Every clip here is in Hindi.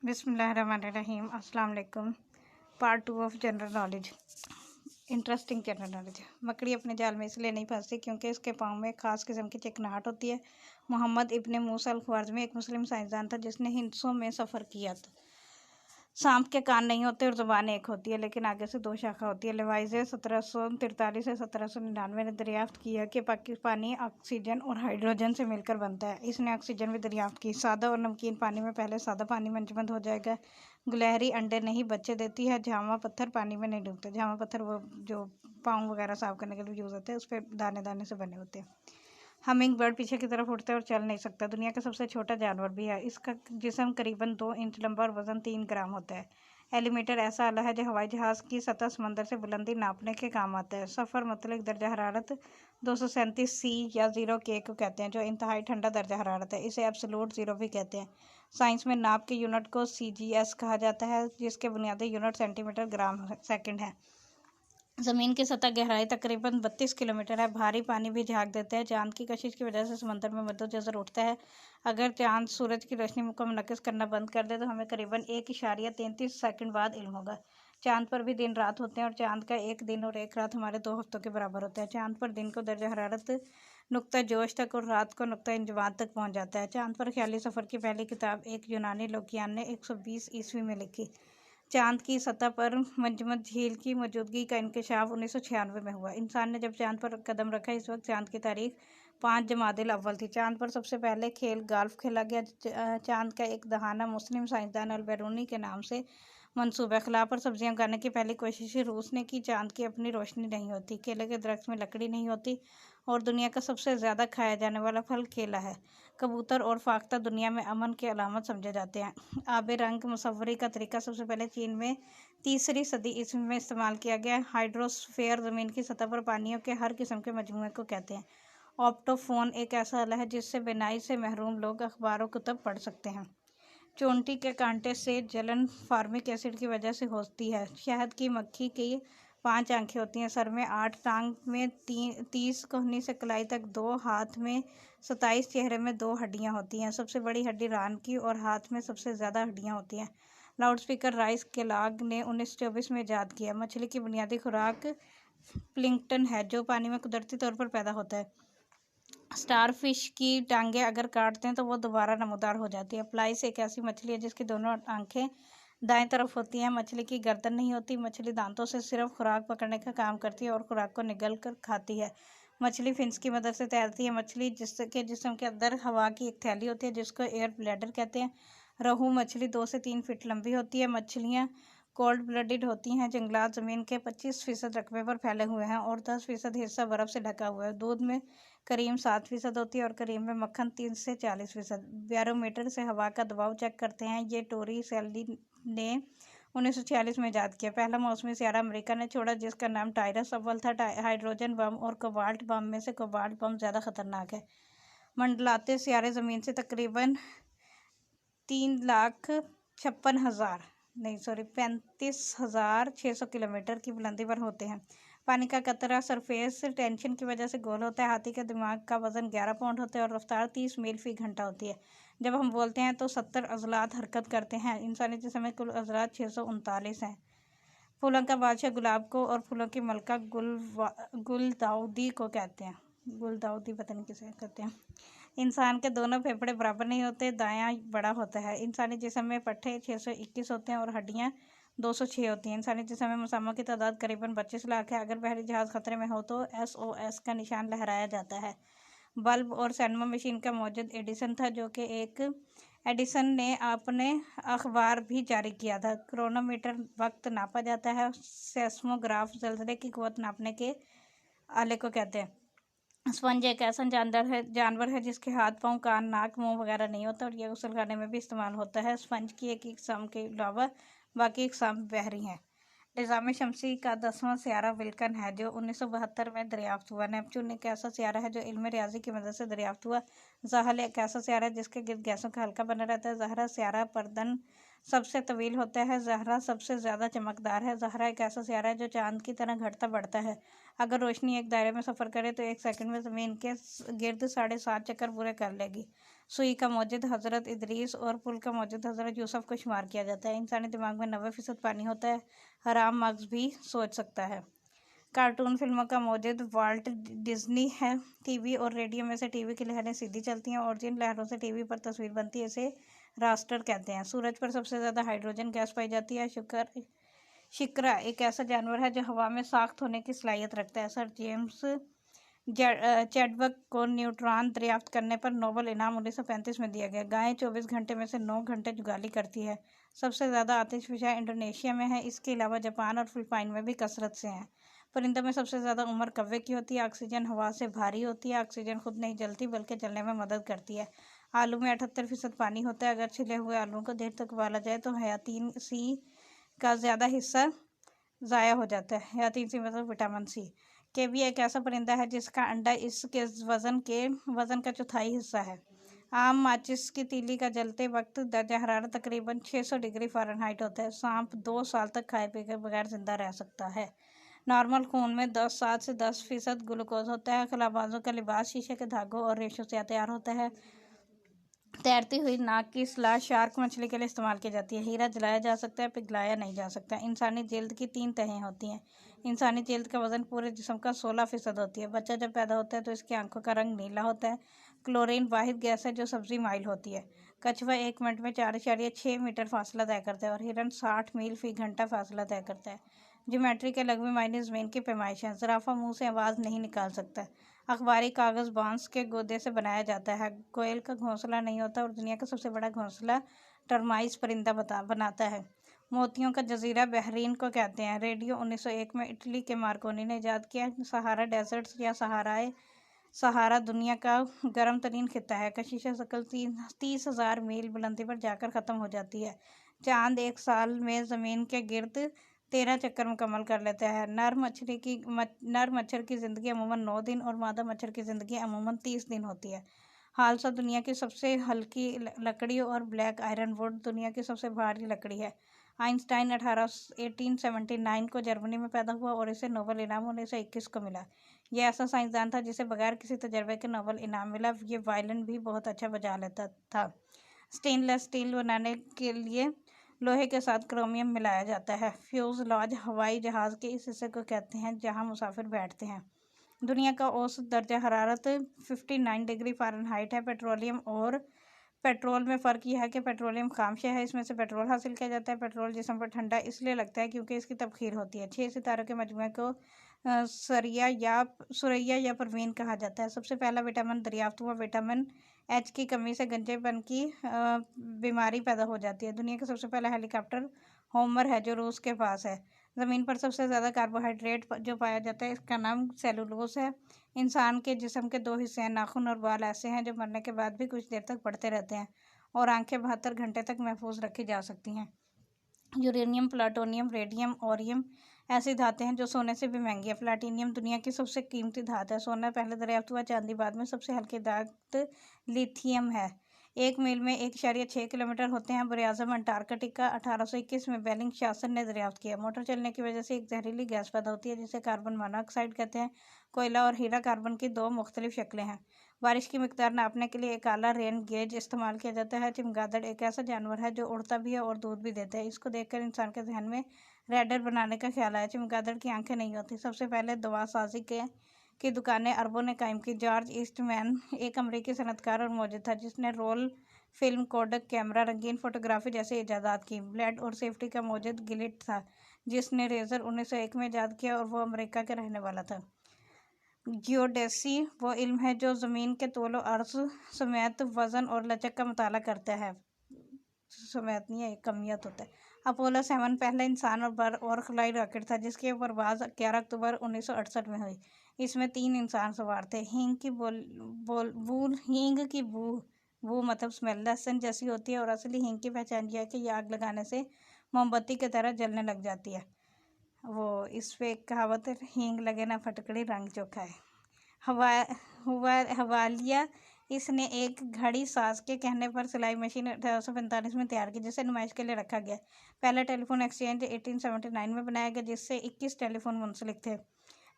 बिस्मिल्लाहिर्रहमानिर्रहीम। अस्सलाम वालेकुम। Part 2 of general knowledge. Interesting general knowledge. मकड़ी अपने जाल में इसलिए नहीं फंसती क्योंकि इसके पाँव में खास किस्म की चिकनाहट होती है। मोहम्मद इब्ने मूसा अल-ख्वारिज़मी एक मुस्लिम साइंसदान था जिसने हिंसों में सफ़र किया था। सांप के कान नहीं होते और ज़ुबान एक होती है, लेकिन आगे से दो शाखा होती है। लेवाइजे 1743 से 1799 ने दरियाफ्त किया कि पानी ऑक्सीजन और हाइड्रोजन से मिलकर बनता है। इसने ऑक्सीजन भी दरियाफ्त की। सादा और नमकीन पानी में पहले सादा पानी मंजमद हो जाएगा। गुलहरी अंडे नहीं बच्चे देती है। झामा पत्थर पानी में नहीं डूबते। झामा पत्थर वो जो पाँव वगैरह साफ करने के लिए यूज़ होते हैं, उस पर दाने दाने से बने होते हैं। हमिंग बर्ड पीछे की तरफ उड़ता है और चल नहीं सकता। दुनिया का सबसे छोटा जानवर भी है। इसका जिस्म करीबन 2 इंच लंबा और वज़न 3 ग्राम होता है। एलीमीटर ऐसा आला है जो हवाई जहाज़ की सतह समंदर से बुलंदी नापने के काम आता है। सफ़र मतलब दर्जा हरारत 237 सी या 0 के को कहते हैं, जो इंतहाई ठंडा दर्जा हरारत है। इसे एब्सोलूट ज़ीरो भी कहते हैं। साइंस में नाप के यूनिट को CGS कहा जाता है, जिसके बुनियादी यूनिट सेंटीमीटर ग्राम सेकंड है। ज़मीन की सतह गहराई तकरीबन 32 किलोमीटर है। भारी पानी भी झाग देता है। चांद की कशिश की वजह से समंदर में मद्दोजज़र उठता है। अगर चांद सूरज की रोशनी को मुनक़्क़िस करना बंद कर दे तो हमें करीबन 1.33 सेकंड बाद इल्म होगा। चांद पर भी दिन रात होते हैं और चांद का एक दिन और एक रात हमारे 2 हफ्तों के बराबर होता है। चांद पर दिन को दर्जा हरारत नुक्ता जोश तक और रात को नुक्ता इंजमाद तक पहुँच जाता है। चांद पर ख्याली सफ़र की पहली किताब एक यूनानी लोकियान ने 120 ईस्वी में लिखी। चांद की सतह पर मंजमद झील की मौजूदगी का इंकशाफ 1996 में हुआ। इंसान ने जब चांद पर कदम रखा, इस वक्त चांद की तारीख 5 जमादिल अव्वल थी। चांद पर सबसे पहले खेल गाल्फ खेला गया। चांद का एक दहाना मुस्लिम साइंसदान अल-बेरूनी के नाम से मंसूब है। खला पर सब्जियां उगाने की पहली कोशिश रूस ने की। चांद की अपनी रोशनी नहीं होती, केले के दरख्त में लकड़ी नहीं होती और दुनिया का सबसे ज़्यादा खाया जाने वाला फल केला है। कबूतर और फाख्ता दुनिया में अमन की अलामत समझे जाते हैं। आबे रंग मुसव्वरी का तरीका सबसे पहले चीन में 3वीं सदी ईस्वी में इस्तेमाल किया गया। हाइड्रोस्फीयर ज़मीन की सतह पर पानियों के हर किस्म के मजमूए को कहते हैं। ऑप्टोफोन एक ऐसा आला है जिससे बिनाई से महरूम लोग अखबार और कुतुब पढ़ सकते हैं। चोंटी के कांटे से जलन फार्मिक एसिड की वजह से होती है। शहद की मक्खी की 5 आंखें होती हैं, सर में 8, टांग में 30, कोहनी से कलाई तक 2, हाथ में 27, चेहरे में 2 हड्डियां होती हैं। सबसे बड़ी हड्डी रान की और हाथ में सबसे ज़्यादा हड्डियां होती हैं। लाउडस्पीकर राइस केलॉग ने 1924 में ईजाद किया। मछली की बुनियादी खुराक प्लिंक्टन है, जो पानी में कुदरती तौर पर पैदा होता है। स्टारफिश की टांगें अगर काटते हैं तो वो दोबारा नमूदार हो जाती है। फ्लाइस एक ऐसी मछली है जिसकी दोनों आंखें दाएं तरफ होती हैं। मछली की गर्दन नहीं होती। मछली दांतों से सिर्फ खुराक पकड़ने का काम करती है और खुराक को निगल कर खाती है। मछली फिन्स की मदद से तैरती है। मछली जिसके जिस्म के अंदर हवा की एक थैली होती है जिसको एयर ब्लैडर कहते हैं। रोहू मछली 2 से 3 फीट लंबी होती है। मछलियाँ कोल्ड ब्लडेड होती हैं। जंगलात ज़मीन के 25% रकबे पर फैले हुए हैं और 10% हिस्सा बर्फ़ से ढका हुआ है। दूध में करीम 7% होती है और करीम में मक्खन 3 से 40%। बैरोमीटर से हवा का दबाव चेक करते हैं। ये टोरी सेल्डी ने 1946 में ईजाद किया। पहला मौसमी सियारा अमेरिका ने छोड़ा जिसका नाम टाइरस अव्वल था। हाइड्रोजन बम और कोबाल्ट बम में से कोबाल्ट बम ज़्यादा ख़तरनाक है। मंडलाते सियारे ज़मीन से तकरीबन 35,600 किलोमीटर की बुलंदी पर होते हैं। पानी का कतरा सरफेस टेंशन की वजह से गोल होता है। हाथी के दिमाग का वज़न 11 पाउंड होता है और रफ्तार 30 मील फ़ी घंटा होती है। जब हम बोलते हैं तो 70 अज़लात हरकत करते हैं। इंसानी जिस्म में कुल अज़लात 639 हैं। फूलों का बादशाह गुलाब को और फूलों की मलका गुलदाउदी को कहते हैं। गुलदाउदी पता नहीं किसे कहते हैं। इंसान के दोनों फेफड़े बराबर नहीं होते, दायां बड़ा होता है। इंसानी जिस्म में पट्टे 621 होते हैं और हड्डियां 206 होती हैं। इंसानी जिस्म में मसामों की तादाद करीबन 25 लाख है। अगर बहरी जहाज़ खतरे में हो तो SOS का निशान लहराया जाता है। बल्ब और सैनमो मशीन का मौजूद एडिसन ने अपने अखबार भी जारी किया था। क्रोनोमीटर वक्त नापा जाता है। सेस्मोग्राफ ज़लज़ले की क़ुव्वत नापने के आले को कहते हैं। स्पंज एक ऐसा जानवर है जिसके हाथ, पाँव, कान, नाक, मुंह वगैरह नहीं होता और यह गुस्ल खाने में भी इस्तेमाल होता है। स्पंज की एक इकसाम के अलावा बाकी इकसाम बहरी हैं। निज़ाम शमसी का 10वां सियारा विल्कन है जो 1972 में दरियाफ्त हुआ। नेपच्यून एक ऐसा सियारा है जो इल्म रियाजी की मदद से दरियाफ्त हुआ। ज़हल एक ऐसा सियारा है जिसके गिर्द गैसों का हल्का बना रहता है। ज़हरा सियारा परदन सबसे तवील होता है। ज़हरा सबसे ज़्यादा चमकदार है। ज़हरा एक ऐसा सियारा है जो चांद की तरह घटता बढ़ता है। अगर रोशनी एक दायरे में सफ़र करे तो 1 सेकंड में ज़मीन के गिर्द 7.5 चक्कर पूरे कर लेगी। सुई का मौजूद हज़रत इदरीस और पुल का मौजूद हज़रत यूसुफ को शुमार किया जाता है। इंसानी दिमाग में 90% पानी होता है। हराम मगज़ भी सोच सकता है। कार्टून फिल्मों का मौजूद वाल्ट डिज्नी है। टीवी और रेडियो में से टीवी की लहरें सीधी चलती हैं और जिन लहरों से टीवी पर तस्वीर बनती है इसे रास्टर कहते हैं। सूरज पर सबसे ज़्यादा हाइड्रोजन गैस पाई जाती है। शिकरा एक ऐसा जानवर है जो हवा में साख्त होने की सलाहियत रखता है। सर जेम्स चैडविक को न्यूट्रॉन दरियाफ्त करने पर नोबेल इनाम 1935 में दिया गया। गायें 24 घंटे में से 9 घंटे जुगाली करती है। सबसे ज़्यादा आतिशफशा इंडोनेशिया में है। इसके अलावा जापान और फिलिपाइन में भी कसरत से हैं। परिंदों में सबसे ज़्यादा उम्र कौवे की होती है। ऑक्सीजन हवा से भारी होती है। ऑक्सीजन खुद नहीं जलती बल्कि जलने में मदद करती है। आलू में 78% पानी होता है। अगर छिले हुए आलूओं को देर तक उबाला जाए तो हयातीन सी का ज़्यादा हिस्सा ज़ाया हो जाता है। हयातीन सी मतलब विटामिन सी। केविया एक ऐसा परिंदा है जिसका अंडा इसके वज़न का चौथाई हिस्सा है। आम माचिस की तीली का जलते वक्त दर्जा हरारत तकरीबन 600 डिग्री फ़ारेनहाइट होता है। सांप 2 साल तक खाए पी के बगैर जिंदा रह सकता है। नॉर्मल खून में 7 से 10% ग्लूकोज होता है। खलाबाजों का लिबास शीशे के धागों और रेशों से तैयार होता है। तैरती हुई नाक की स्लाश शार्क मछली के लिए इस्तेमाल की जाती है। हीरा जलाया जा सकता है, पिघलाया नहीं जा सकता। इंसानी जल्द की 3 तहें होती हैं। इंसानी जल्द का वजन पूरे जिस्म का 16% होती है। बच्चा जब पैदा होता है तो इसकी आंखों का रंग नीला होता है। क्लोरीन वाहिद गैस है जो सब्जी माइल होती है। कछुआ 1 मिनट में 4.6 मीटर फासला तय करता है और हिरन 60 मील फी घंटा फासला तय करता है। ज्योमेट्री के लघु मायने ज़मीन की पैमाइश है। ज़राफ़ा मुंह से आवाज़ नहीं निकाल सकता। अखबारी कागज़ बांस के गोदे से बनाया जाता है। कोयल का घोंसला नहीं होता और दुनिया का सबसे बड़ा घोंसला टर्माइस परिंदा बनाता है। मोतियों का जजीरा बहरीन को कहते हैं। रेडियो 1901 में इटली के मार्कोनी ने इजाद किया। सहारा डेजर्ट्स या सहारा दुनिया का गर्म तरीन खित्ता है। कशिश शकल 30,000 मील बुलंदी पर जाकर ख़त्म हो जाती है। चांद 1 साल में ज़मीन के गिर्द 13 चक्कर मुकम्मल कर लेता है। नर मच्छर की ज़िंदगी अमूमन 9 दिन और मादा मच्छर की ज़िंदगी अमूमन 30 दिन होती है। हालसा दुनिया की सबसे हल्की लकड़ी और ब्लैक आयरन वुड दुनिया की सबसे भारी लकड़ी है। आइंस्टाइन 1879 को जर्मनी में पैदा हुआ और इसे नोबेल इनाम 1921 को मिला। यह ऐसा साइंसदान था जिसे बगैर किसी तजर्बे के नोबेल इनाम मिला। ये वायलिन भी बहुत अच्छा बजा लेता था। स्टेनलेस स्टील बनाने के लिए लोहे के साथ क्रोमियम मिलाया जाता है। फ्यूज़लाज हवाई जहाज़ के इस हिस्से को कहते हैं जहां मुसाफिर बैठते हैं। दुनिया का औसत दर्जा हरारत 59 डिग्री फ़ारेनहाइट है। पेट्रोल में फ़र्क यह है कि पेट्रोलियम खामशा है। इसमें से पेट्रोल हासिल किया जाता है। पेट्रोल जिस्म पर ठंडा इसलिए लगता है क्योंकि इसकी तबखीर होती है। 6 सितारों के मजमूए को सुरैया या परवीन कहा जाता है। सबसे पहला विटामिन दरियाफ्त हुआ। विटामिन एच की कमी से गंजेपन की बीमारी पैदा हो जाती है। दुनिया का सबसे पहला हेलीकॉप्टर होमर है जो रूस के पास है। ज़मीन पर सबसे ज़्यादा कार्बोहाइड्रेट जो पाया जाता है इसका नाम सेलुलोज है। इंसान के जिस्म के 2 हिस्से हैं। नाखून और बाल ऐसे हैं जो मरने के बाद भी कुछ देर तक बढ़ते रहते हैं और आंखें 72 घंटे तक महफूज रखी जा सकती हैं। यूरेनियम, प्लूटोनियम, रेडियम, ओरियम ऐसी धातें हैं जो सोने से भी महंगी है। प्लाटीनियम दुनिया की सबसे कीमती धात है। सोना पहले दरियाफ्त हुआ। चांदी बाद में। सबसे हल्की धात लिथियम है। 1 मील में 1.6 किलोमीटर होते हैं। बरआज़म अंटार्कटिका 1821 में बेलिंग शासन ने दरियाफ्त किया। मोटर चलने की वजह से एक जहरीली गैस पैदा होती है जिसे कार्बन मोनोऑक्साइड कहते हैं। कोयला और हीरा कार्बन की 2 मुख्तलिफ शक्लें हैं। बारिश की मिकदार नापने के लिए एक आला रेन गेज इस्तेमाल किया जाता है। चमगादड़ एक ऐसा जानवर है जो उड़ता भी है और दूध भी देता है। इसको देखकर इंसान के जहन में रैडर बनाने का ख्याल आया। चमगादड़ की आंखें नहीं होती। सबसे पहले दवा साजी की दुकानें अरबों ने कायम की। जॉर्ज ईस्टमैन एक अमरीकी सनअतकार और मौजूद था जिसने रोल फिल्म, कोडक कैमरा, रंगीन फोटोग्राफी जैसे इजादात की। ब्लेड और सेफ्टी का मौजूद गिलिट था जिसने रेजर 1901 में ईजाद किया और वो अमेरिका के रहने वाला था। जियोडेसी वो इल्म है जो ज़मीन के तौल अर्ज़ समेत वज़न और लचक का मुताला करता है। समेत नहीं है, कमियत होता है। अपोलो 7 पहला इंसान और खलाई रॉकेट था जिसकी परवाज़ 11 अक्टूबर 1968 में हुई। इसमें 3 इंसान सवार थे। हींग की बू मतलब स्मेल लहसुन जैसी होती है और असली हींग की पहचान यह है कि यह आग लगाने से मोमबत्ती की तरह जलने लग जाती है। वो इस पे एक कहावत है, हींग लगे ना फटकड़ी रंग चोखा है। हवालिया इसने एक घड़ी साज के कहने पर सिलाई मशीन 1845 में तैयार की जिसे नुमाइश के लिए रखा गया। पहला टेलीफोन एक्सचेंज 1879 में बनाया गया जिससे 21 टेलीफोन मुंसलिक थे।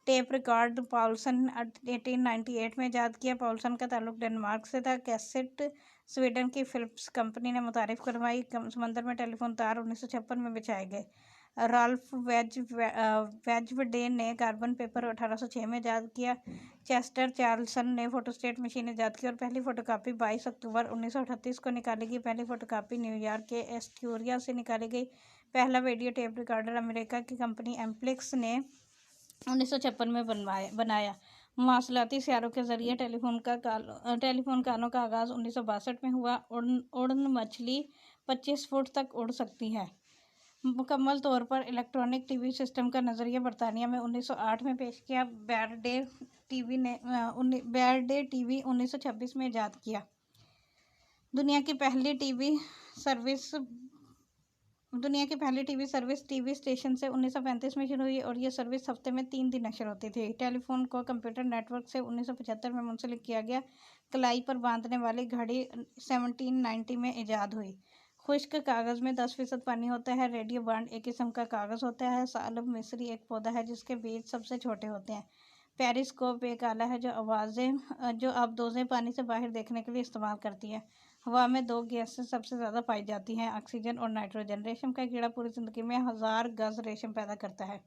टेप रिकॉर्ड पॉलसन 1898 में ईजाद किया। पॉलसन का ताल्लुक डेनमार्क से था। कैसेट स्वीडन की फिलिप्स कंपनी ने मुतारिफ करवाई। समंदर में टेलीफोन तार 1956 में बिछाए गए। राल्फ वेजवडे ने कार्बन पेपर 1806 में ईजाद किया। चेस्टर चार्ल्सन ने फोटोस्टेट मशीन ईजाद की और पहली फ़ोटोकॉपी 22 अक्टूबर 1938 को निकाली गई। पहली फ़ोटोकॉपी न्यूयॉर्क के एस्टूरिया से निकाली गई। पहला वीडियो टेप रिकॉर्डर अमेरिका की कंपनी एम्प्लिक्स ने 1956 में बनाया। मवासलाती सियारों के जरिए टेलीफोन कालों का आगाज़ 1962 में हुआ। उड़न मछली 25 फुट तक उड़ सकती है। मुकम्मल तौर पर इलेक्ट्रॉनिक टीवी सिस्टम का नज़रिया बरतानिया में 1908 में पेश किया। बैरडे टीवी 1926 में ईजाद किया। दुनिया की पहली टीवी सर्विस टीवी स्टेशन से 1935 में शुरू हुई और यह सर्विस हफ्ते में 3 दिन नशर होती थी। टेलीफोन को कंप्यूटर नेटवर्क से 1975 में मुंसलिक किया गया। कलाई पर बांधने वाली घड़ी 1790 में ईजाद हुई। खुश्क कागज़ में 10% पानी होता है। रेडियो बांड एक किस्म का कागज़ होता है। सालब मिस्री एक पौधा है जिसके बीज सबसे छोटे होते हैं। पेरिस्कोप एक आला है जो आबदोज़ें पानी से बाहर देखने के लिए इस्तेमाल करती है। हवा में 2 गैसें सबसे ज़्यादा पाई जाती हैं, ऑक्सीजन और नाइट्रोजन। रेशम का कीड़ा पूरी ज़िंदगी में 1000 गज़ रेशम पैदा करता है।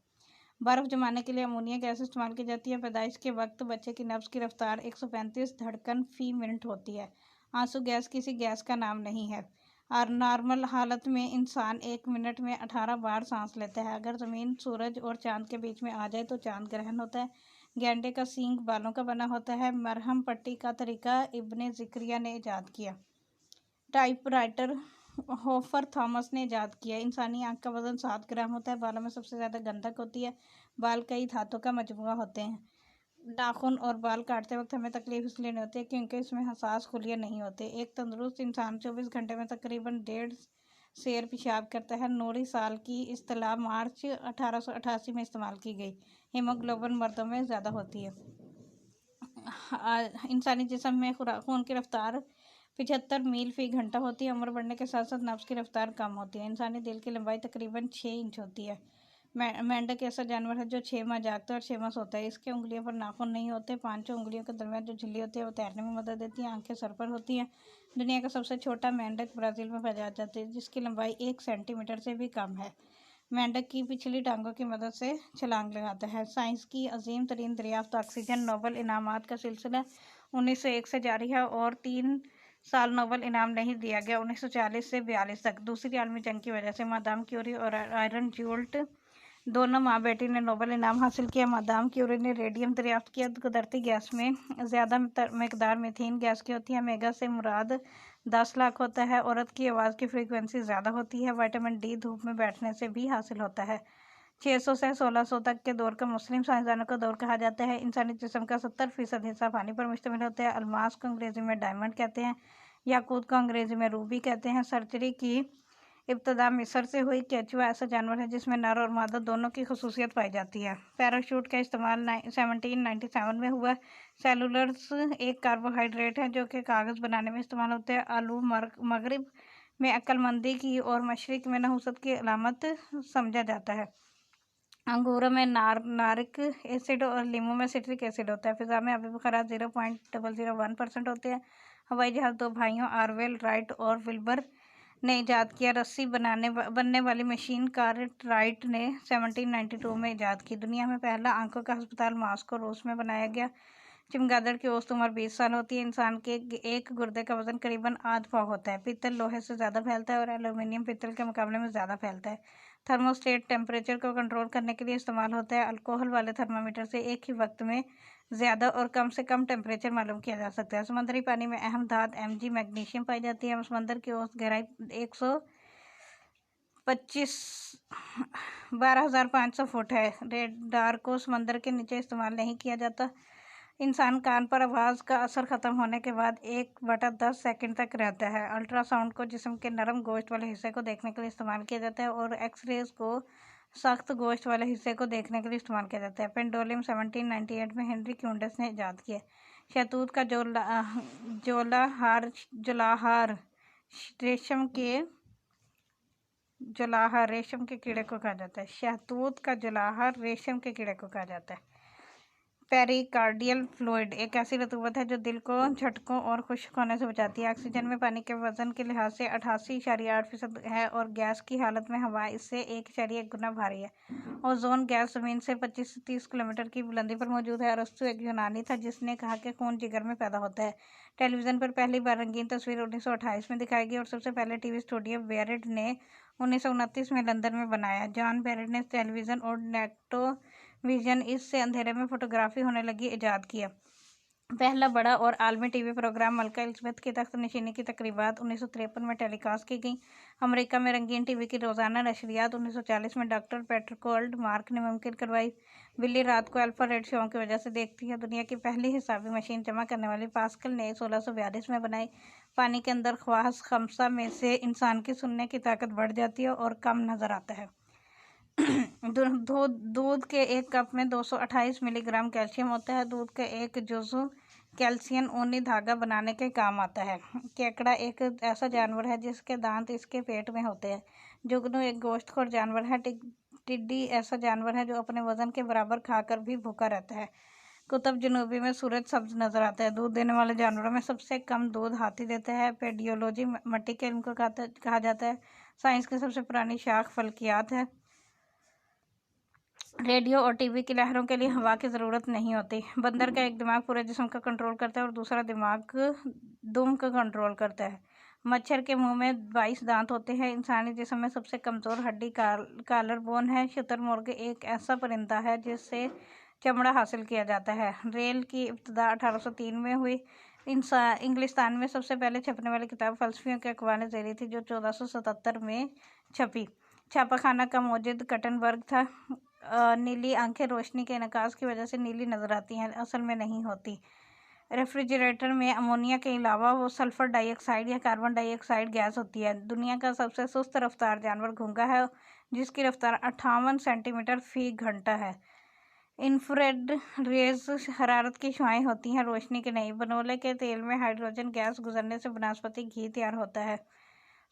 बर्फ़ जमाने के लिए अमोनिया गैस इस्तेमाल की जाती है। पैदाइश के वक्त बच्चे की नब्ज़ की रफ्तार 135 धड़कन फ़ी मिनट होती है। आंसू गैस किसी गैस का नाम नहीं है और नॉर्मल हालत में इंसान 1 मिनट में 18 बार सांस लेता है। अगर ज़मीन, सूरज और चाँद के बीच में आ जाए तो चाँद ग्रहण होता है। गैंडे का सींग बालों का बना होता है। मरहम पट्टी का तरीका इब्ने ज़िक्रिया ने ईजाद किया। टाइपराइटर होफर थॉमस ने ईजाद किया। इंसानी आँख का वज़न 7 ग्राम होता है। बालों में सबसे ज़्यादा गंधक होती है। बाल कई धातों का मजमूआ होते हैं। नाखून और बाल काटते वक्त हमें तकलीफ इसलिए नहीं होती क्योंकि इसमें हसास खुलियाँ नहीं होते। एक तंदुरुस्त इंसान 24 घंटे में तकरीबन 1.5 सेर पेशाब करता है। नूरी साल की इस्तिलाह मार्च 1888 में इस्तेमाल की गई। हीमोग्लोबिन मर्दों में ज़्यादा होती है। इंसानी जिस्म में खून की रफ्तार 75 मील फ़ी घंटा होती है। उम्र बढ़ने के साथ साथ नब्ज़ की रफ्तार कम होती है। इंसानी दिल की लंबाई तकरीबन 6 इंच होती है। मेंढक ऐसा जानवर है जो 6 माह जागता है और 6 माह सोता है। इसके उंगलियों पर नाखून नहीं होते। 5 उंगलियों के दरमियान जो झिल्ली होती है वो तैरने में मदद देती है। आंखें सर पर होती हैं। दुनिया का सबसे छोटा मेंढक ब्राज़ील में पाया जाता है जिसकी लंबाई 1 सेंटीमीटर से भी कम है। मेंढक की पिछली टांगों की मदद से छलांग लगाता है। साइंस की अजीम तरीन दरियाफ्त ऑक्सीजन। नोबल इनामात का सिलसिला 1901 से जारी है और 3 साल नोबल इनाम नहीं दिया गया। 1940 से 42 तक दूसरी आलमी जंग की वजह से मादाम क्यूरी और आयरन ज्यूल्ट दोनों माँ बेटी ने नोबल इनाम हासिल किया। मादाम क्यूरी ने रेडियम दरियाफ्त किया। कुदरती गैस में ज़्यादा मकदार मीथेन गैस की होती है। मेगा से मुराद 10 लाख होता है। औरत की आवाज़ की फ्रीक्वेंसी ज़्यादा होती है। विटामिन डी धूप में बैठने से भी हासिल होता है। 600 से 1600 तक के दौर का मुस्लिम साइंसदानों का दौर कहा जाता है। इंसानी जिस्म का 70% हिस्सा पानी पर मुश्तमिल होता है। अलमास को अंग्रेज़ी में डायमंड कहते हैं। याकूत को अंग्रेज़ी में रूबी कहते हैं। सर्जरी की इब्तदा मिस्र से हुई। केचुआ ऐसा जानवर है जिसमें नर और मादा दोनों की खसूसियत पाई जाती है। पैराशूट का इस्तेमाल 1797 में हुआ। सेलुलर्स एक कार्बोहाइड्रेट है जो कि कागज़ बनाने में इस्तेमाल होते हैं। आलू मगरिब में अक्लमंदी की और मशरिक में नहुसत की अलामत समझा जाता है। अंगूरों में नारिक एसिड और लीमू में सिट्रिक एसिड होता है। फिज़ा में आबी बुखारात 0.001% होते हैं। हवाई जहाज़ 2 भाइयों आरवेल राइट और विल्बर ने ईजाद किया। रस्सी बनने वाली मशीन कार्टराइट ने 1792 में ईजाद की। दुनिया में पहला आंखों का अस्पताल मॉस्को रूस में बनाया गया। चमगादड़ की औसत उम्र 20 साल होती है। इंसान के एक गुर्दे का वजन करीबन आध पाव होता है। पीतल लोहे से ज़्यादा फैलता है और एल्यूमीनियम पीतल के मुकाबले में ज़्यादा फैलता है। थर्मोस्टेट टेम्परेचर को कंट्रोल करने के लिए इस्तेमाल होता है। अल्कोहल वाले थर्मामीटर से एक ही वक्त में ज़्यादा और कम से कम टेम्परेचर मालूम किया जा सकता है। समुद्री पानी में अहम धात Mg मैग्नीशियम पाई जाती है। समंदर की औसत गहराई 12,500 फुट है। रेडार को समंदर के नीचे इस्तेमाल नहीं किया जाता। इंसान कान पर आवाज़ का असर ख़त्म होने के बाद 1/10 सेकंड तक रहता है। अल्ट्रासाउंड को जिस्म के नरम गोश्त वाले हिस्से को देखने के लिए इस्तेमाल किया जाता है और एक्सरेज को सख्त गोश्त वाले हिस्से को देखने के लिए इस्तेमाल किया जाता है। पेंडुलम 1798 में हेनरी क्यूंडस ने ईजाद किया। शहतूत का जुलाहर रेशम के कीड़े को कहा जाता है। शहतूत का जुलाहर रेशम के कीड़े को कहा जाता है। पेरिकार्डियल फ्लूइड एक ऐसी रतूबत है जो दिल को झटकों और खुश्क होने से बचाती है। ऑक्सीजन में पानी के वजन के लिहाज से 88.8% है और गैस की हालत में हवा इससे 1.1 गुना भारी है। ओजोन गैस जमीन से 25 से 30 किलोमीटर की बुलंदी पर मौजूद है। अरस्तु एक यूनानी था जिसने कहा कि खून जिगर में पैदा होता है। टेलीविजन पर पहली बार रंगीन तस्वीर 1928 में दिखाई गई और सबसे पहले टीवी स्टूडियो बेरेट ने 1929 में लंदन में बनाया। जॉन बेरेट ने टेलीविजन और नेक्टोविजन इससे अंधेरे में फोटोग्राफी होने लगी इजाद किया। पहला बड़ा और आलमी टीवी प्रोग्राम मलका एलिज़ाबेथ की तख्त नशीनी की तकरीबात 1953 में टेलीकास्ट की गई। अमेरिका में रंगीन टीवी की रोज़ाना नशरियात 1940 में डॉक्टर पेट्रिकोल्ड मार्क ने मुमकिन करवाई। बिल्ली रात को अल्फा रेड शो की वजह से देखती है। दुनिया की पहली हिसाबी मशीन जमा करने वाली पास्कल ने 1642 में बनाई। पानी के अंदर ख्वास खमसा में से इंसान की सुनने की ताकत बढ़ जाती है और कम नज़र आता है। दूध के एक कप में 228 मिलीग्राम कैल्शियम होता है। दूध का एक जुज़्व कैल्शियम ऊनी धागा बनाने के काम आता है। केकड़ा एक ऐसा जानवर है जिसके दांत इसके पेट में होते हैं। जुगनू एक गोश्तखोर जानवर है। टिड्डी ऐसा जानवर है जो अपने वजन के बराबर खाकर भी भूखा रहता है। कुतुब जनूबी में सूरज सब्ज नजर आता है। दूध देने वाले जानवरों में सबसे कम दूध हाथी देता है। पेडियोलॉजी मिट्टी के इल्म को कहा जाता है। साइंस की सबसे पुरानी शाख फल्कियात है। रेडियो और टीवी की लहरों के लिए हवा की ज़रूरत नहीं होती। बंदर का एक दिमाग पूरे जिस्म का कंट्रोल करता है और दूसरा दिमाग दुम का कंट्रोल करता है। मच्छर के मुंह में 22 दांत होते हैं। इंसानी जिस्म में सबसे कमज़ोर हड्डी कॉलर बोन है। शुतुरमुर्ग एक ऐसा परिंदा है जिससे चमड़ा हासिल किया जाता है। रेल की इब्तिदा 1803 में हुई। इंग्लिस्तान में सबसे पहले छपने वाली किताब फ़लसफ़ियों के अखबार ज़ेरी थी जो 1477 में छपी। छापाखाना का मौजूद कटनबर्ग था। नीली आंखें रोशनी के इनकास की वजह से नीली नज़र आती हैं, असल में नहीं होती। रेफ्रिजरेटर में अमोनिया के अलावा वो सल्फ़र डाइऑक्साइड या कार्बन डाइऑक्साइड गैस होती है। दुनिया का सबसे सुस्त रफ्तार जानवर घोंघा है जिसकी रफ्तार 58 सेंटीमीटर फी घंटा है। इंफ्रारेड रेज हरारत की शुआएं होती हैं, रोशनी की नहीं। बनोले के तेल में हाइड्रोजन गैस गुजरने से वनस्पति घी तैयार होता है।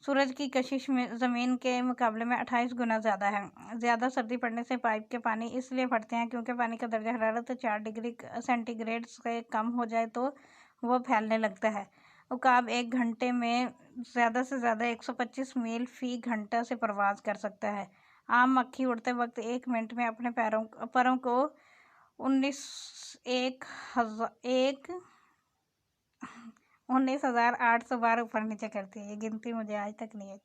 सूरज की कशिश में ज़मीन के मुकाबले में 28 गुना ज़्यादा है। ज़्यादा सर्दी पड़ने से पाइप के पानी इसलिए फटते हैं क्योंकि पानी का दर्जा हरारत 4 डिग्री सेंटीग्रेड से कम हो जाए तो वह फैलने लगता है। उकाब एक घंटे में ज़्यादा से ज़्यादा 125 मील फी घंटा से परवाज़ कर सकता है। आम मक्खी उड़ते वक्त 1 मिनट में अपने परों को 19,800 बार ऊपर नीचे करती है। ये गिनती मुझे आज तक नहीं है।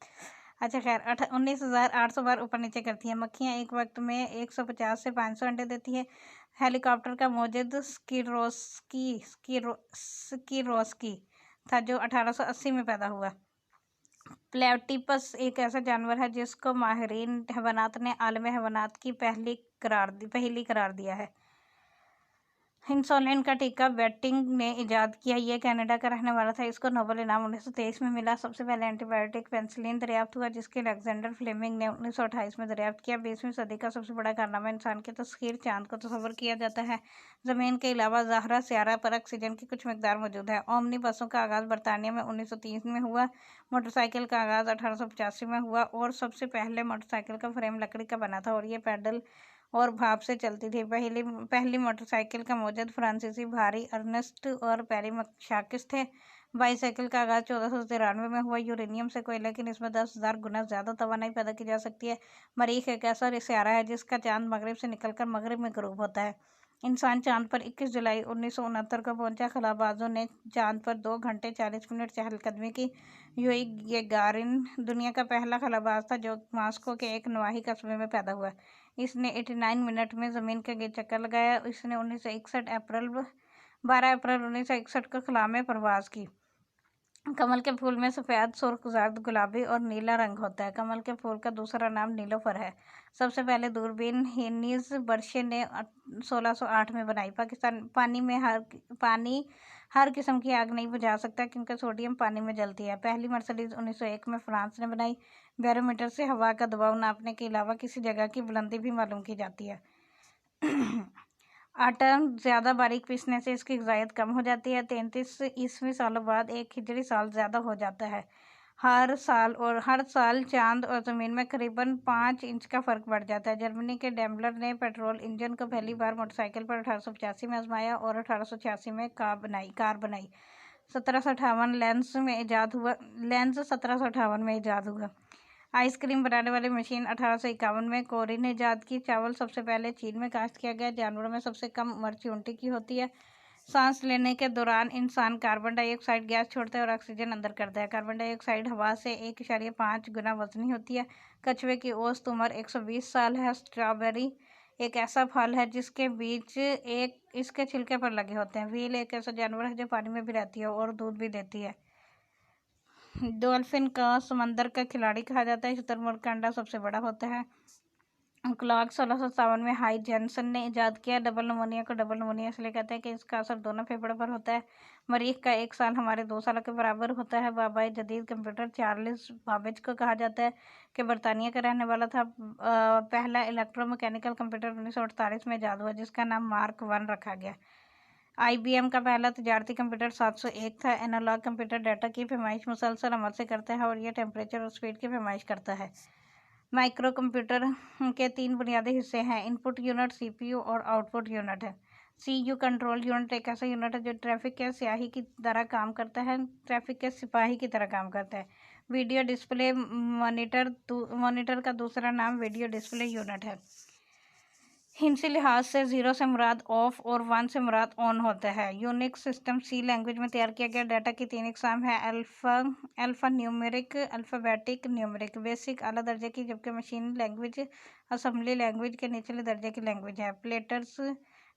अच्छा खैर 19,800 बार ऊपर नीचे करती है। मक्खियाँ एक वक्त में 150 से 500 अंडे देती है। हेलीकॉप्टर का मौजूद स्कीरोस्की था जो 1880 में पैदा हुआ। प्लेटिपस एक ऐसा जानवर है जिसको माहिरीन हैवानात ने आलम हैवानात की पहली करार दिया है। इंसुलिन का टीका बेटिंग ने इजाद किया। यह कनाडा का रहने वाला था। इसको नोबेल इनाम 1923 में मिला। सबसे पहले एंटीबायोटिक पेनिसिलिन दरियाफ्त हुआ जिसके अलेक्जेंडर फ्लेमिंग ने 1928 में दरियाफ्त किया। 20वीं सदी का सबसे बड़ा कारनामा इंसान की तस्खीर चांद को तस्वर किया जाता है। ज़मीन के अलावा ज़हरा सियारा पर ऑक्सीजन की कुछ मकदार मौजूद है। ओमनी बसों का आगाज़ बरतानिया में 1903 में हुआ। मोटरसाइकिल का आगाज़ 1885 में हुआ और सबसे पहले मोटरसाइकिल का फ्रेम लकड़ी का बना था और ये पैडल और भाप से चलती थी। पहली मोटरसाइकिल का मौजूद फ्रांसीसी भारी अर्नेस्ट और पेरी मशाकिस थे। बाईसाइकिल का आगाज़ 1493 में हुआ। यूरेनियम से कोयले की निस्बत 10,000 गुना ज़्यादा तवानाई पैदा की जा सकती है। मरीख एक ऐसा सियारा है जिसका चांद मगरिब से निकलकर मगरिब में ग़ुरूब होता है। इंसान चांद पर 21 जुलाई 1969 को पहुंचा। खलाबाजों ने चांद पर 2 घंटे 40 मिनट चहलकदमी की। यूरी गैगारिन दुनिया का पहला खलाबाज था जो मॉस्को के एक नवाही कस्बे में पैदा हुआ। इसने 89 मिनट में ज़मीन का चक्कर लगाया। इसने 12 अप्रैल 1961 को खला में परवाज़ की। कमल के फूल में सफ़ेद, सुर्ख, जर्द, गुलाबी और नीला रंग होता है। कमल के फूल का दूसरा नाम नीलोफर है। सबसे पहले दूरबीन हेनिस बर्शे ने 1608 में बनाई। पानी हर किस्म की आग नहीं बुझा सकता क्योंकि सोडियम पानी में जलती है। पहली मर्सिडीज 1901 में फ्रांस ने बनाई। बैरोमीटर से हवा का दबाव नापने के अलावा किसी जगह की बुलंदी भी मालूम की जाती है। आटा ज़्यादा बारीक पीसने से इसकी ग़िज़ायत कम हो जाती है। 33 ईस्वी सालों बाद एक हिजरी साल ज़्यादा हो जाता है। हर साल चांद और ज़मीन में करीबन 5 इंच का फ़र्क बढ़ जाता है। जर्मनी के डेमलर ने पेट्रोल इंजन को पहली बार मोटरसाइकिल पर 1885 में आजमाया और 1886 में कार बनाई। 1758 लेंस 1758 में ईजाद हुआ। आइसक्रीम बनाने वाली मशीन 1851 में कोरी ने ईजाद की। चावल सबसे पहले चीन में काश्त किया गया। जानवरों में सबसे कम उम्र चींटी की होती है। सांस लेने के दौरान इंसान कार्बन डाइऑक्साइड गैस छोड़ता है और ऑक्सीजन अंदर करता है। कार्बन डाइऑक्साइड हवा से 1.5 गुना वजनी होती है। कछुए की औसत उम्र 120 साल है। स्ट्रॉबेरी एक ऐसा फल है जिसके बीज इसके छिलके पर लगे होते हैं। व्हेल एक ऐसा जानवर है जो पानी में भी रहती है और दूध भी देती है। डॉल्फिन का समंदर का खिलाड़ी कहा जाता है। शुतुरमुर्ग का अंडा सबसे बड़ा होता है। क्लॉक 1657 में हाई जैनसन ने इजाद किया। डबल नमोनिया को डबल नमोनिया इसलिए कहते हैं कि इसका असर दोनों फेफड़ों पर होता है। मरीख का 1 साल हमारे 2 सालों के बराबर होता है। बाबाए जदीद कंप्यूटर चार्ल्स बाबेज को कहा जाता है कि बरतानिया का रहने वाला था। पहला इलेक्ट्रोमैकेनिकल कंप्यूटर 1948 में इजाद हुआ जिसका नाम मार्क 1 रखा गया। IBM का पहला तजारती कंप्यूटर 701 था। एनालॉग कंप्यूटर डाटा की पैमाइश मुसलसल अमल से करता है और यह टेम्परेचर और स्पीड की पैमाइश करता है। माइक्रो कंप्यूटर के 3 बुनियादी हिस्से हैं, इनपुट यूनिट CPU और आउटपुट यूनिट है। CU कंट्रोल यूनिट एक ऐसा यूनिट है जो ट्रैफिक के सिपाही की तरह काम करता है। वीडियो डिस्प्ले मॉनिटर का दूसरा नाम वीडियो डिस्प्ले यूनिट है। हिंसी लिहाज से 0 से मुराद ऑफ और 1 से मुराद ऑन होता है। यूनिक्स सिस्टम C लैंग्वेज में तैयार किया गया। डाटा की 3 इकसाम है, alpha numeric, alphabetic, numeric. Basic आला दर्जे की, जबकि मशीन लैंग्वेज असेंबली लैंग्वेज के निचले दर्जे की लैंग्वेज है। प्लेटर्स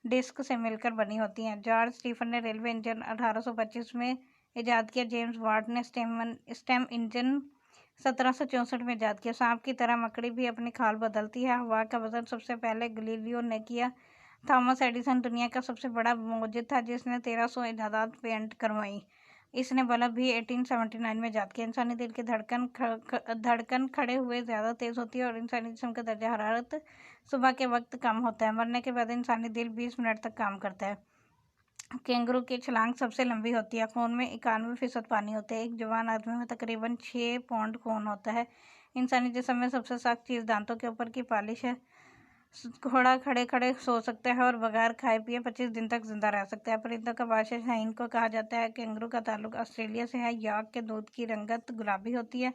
डिस्क से मिलकर बनी होती हैं। जॉर्ज स्टीफन ने रेलवे इंजन 1825 में ईजाद किया। जेम्स वाट ने स्टेम इंजन 1764 में ईजाद किया। सांप की तरह मकड़ी भी अपनी खाल बदलती है। हवा का वजन सबसे पहले गलीलियो ने किया। थॉमस एडिसन दुनिया का सबसे बड़ा मुजिद था जिसने 1300 इजादात पेटेंट करवाई। इसने बल्ब भी 1879 में ईजाद किया। इंसानी दिल की धड़कन खड़े हुए ज़्यादा तेज़ होती है और इंसानी जिस्म का दर्जा हरारत सुबह के वक्त कम होता है। मरने के बाद इंसानी दिल 20 मिनट तक काम करता है। कैंगरू की छलांग सबसे लंबी होती है। खून में 91% पानी होता है। एक जवान आदमी में तकरीबन 6 पाउंड खून होता है। इंसानी जिस्म में सबसे सख्त चीज़ दांतों के ऊपर की पालिश है। घोड़ा खड़े खड़े सो सकता है और बगैर खाए पिए 25 दिन तक जिंदा रह सकता है। परिंदों का बादशाह शाहीन को कहा जाता है। कैंगरू का ताल्लुक ऑस्ट्रेलिया से है। याक के दूध की रंगत गुलाबी होती है।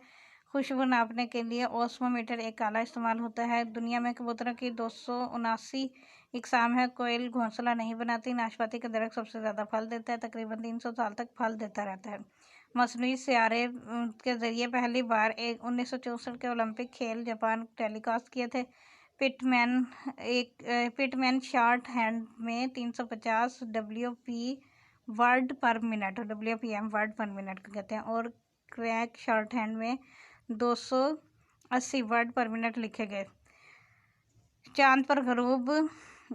खुशबू नापने के लिए ओस्मोमीटर एक आला इस्तेमाल होता है। दुनिया में कबूतरों की 279 इकसाम है। कोयल घोंसला नहीं बनाती। नाशपाती का दरख्त सबसे ज़्यादा फल देता है। तकरीबन 300 साल तक फल देता रहता है। मसनूई सियारे के ज़रिए पहली बार 1964 के ओलंपिक खेल जापान टेलीकास्ट किए थे। पिटमैन शॉर्ट हैंड में 350 WPM वर्ड पर मिनट को कहते हैं और क्रैक शॉर्ट हैंड में 280 वर्ड पर मिनट लिखे गए। चांद पर गरूब,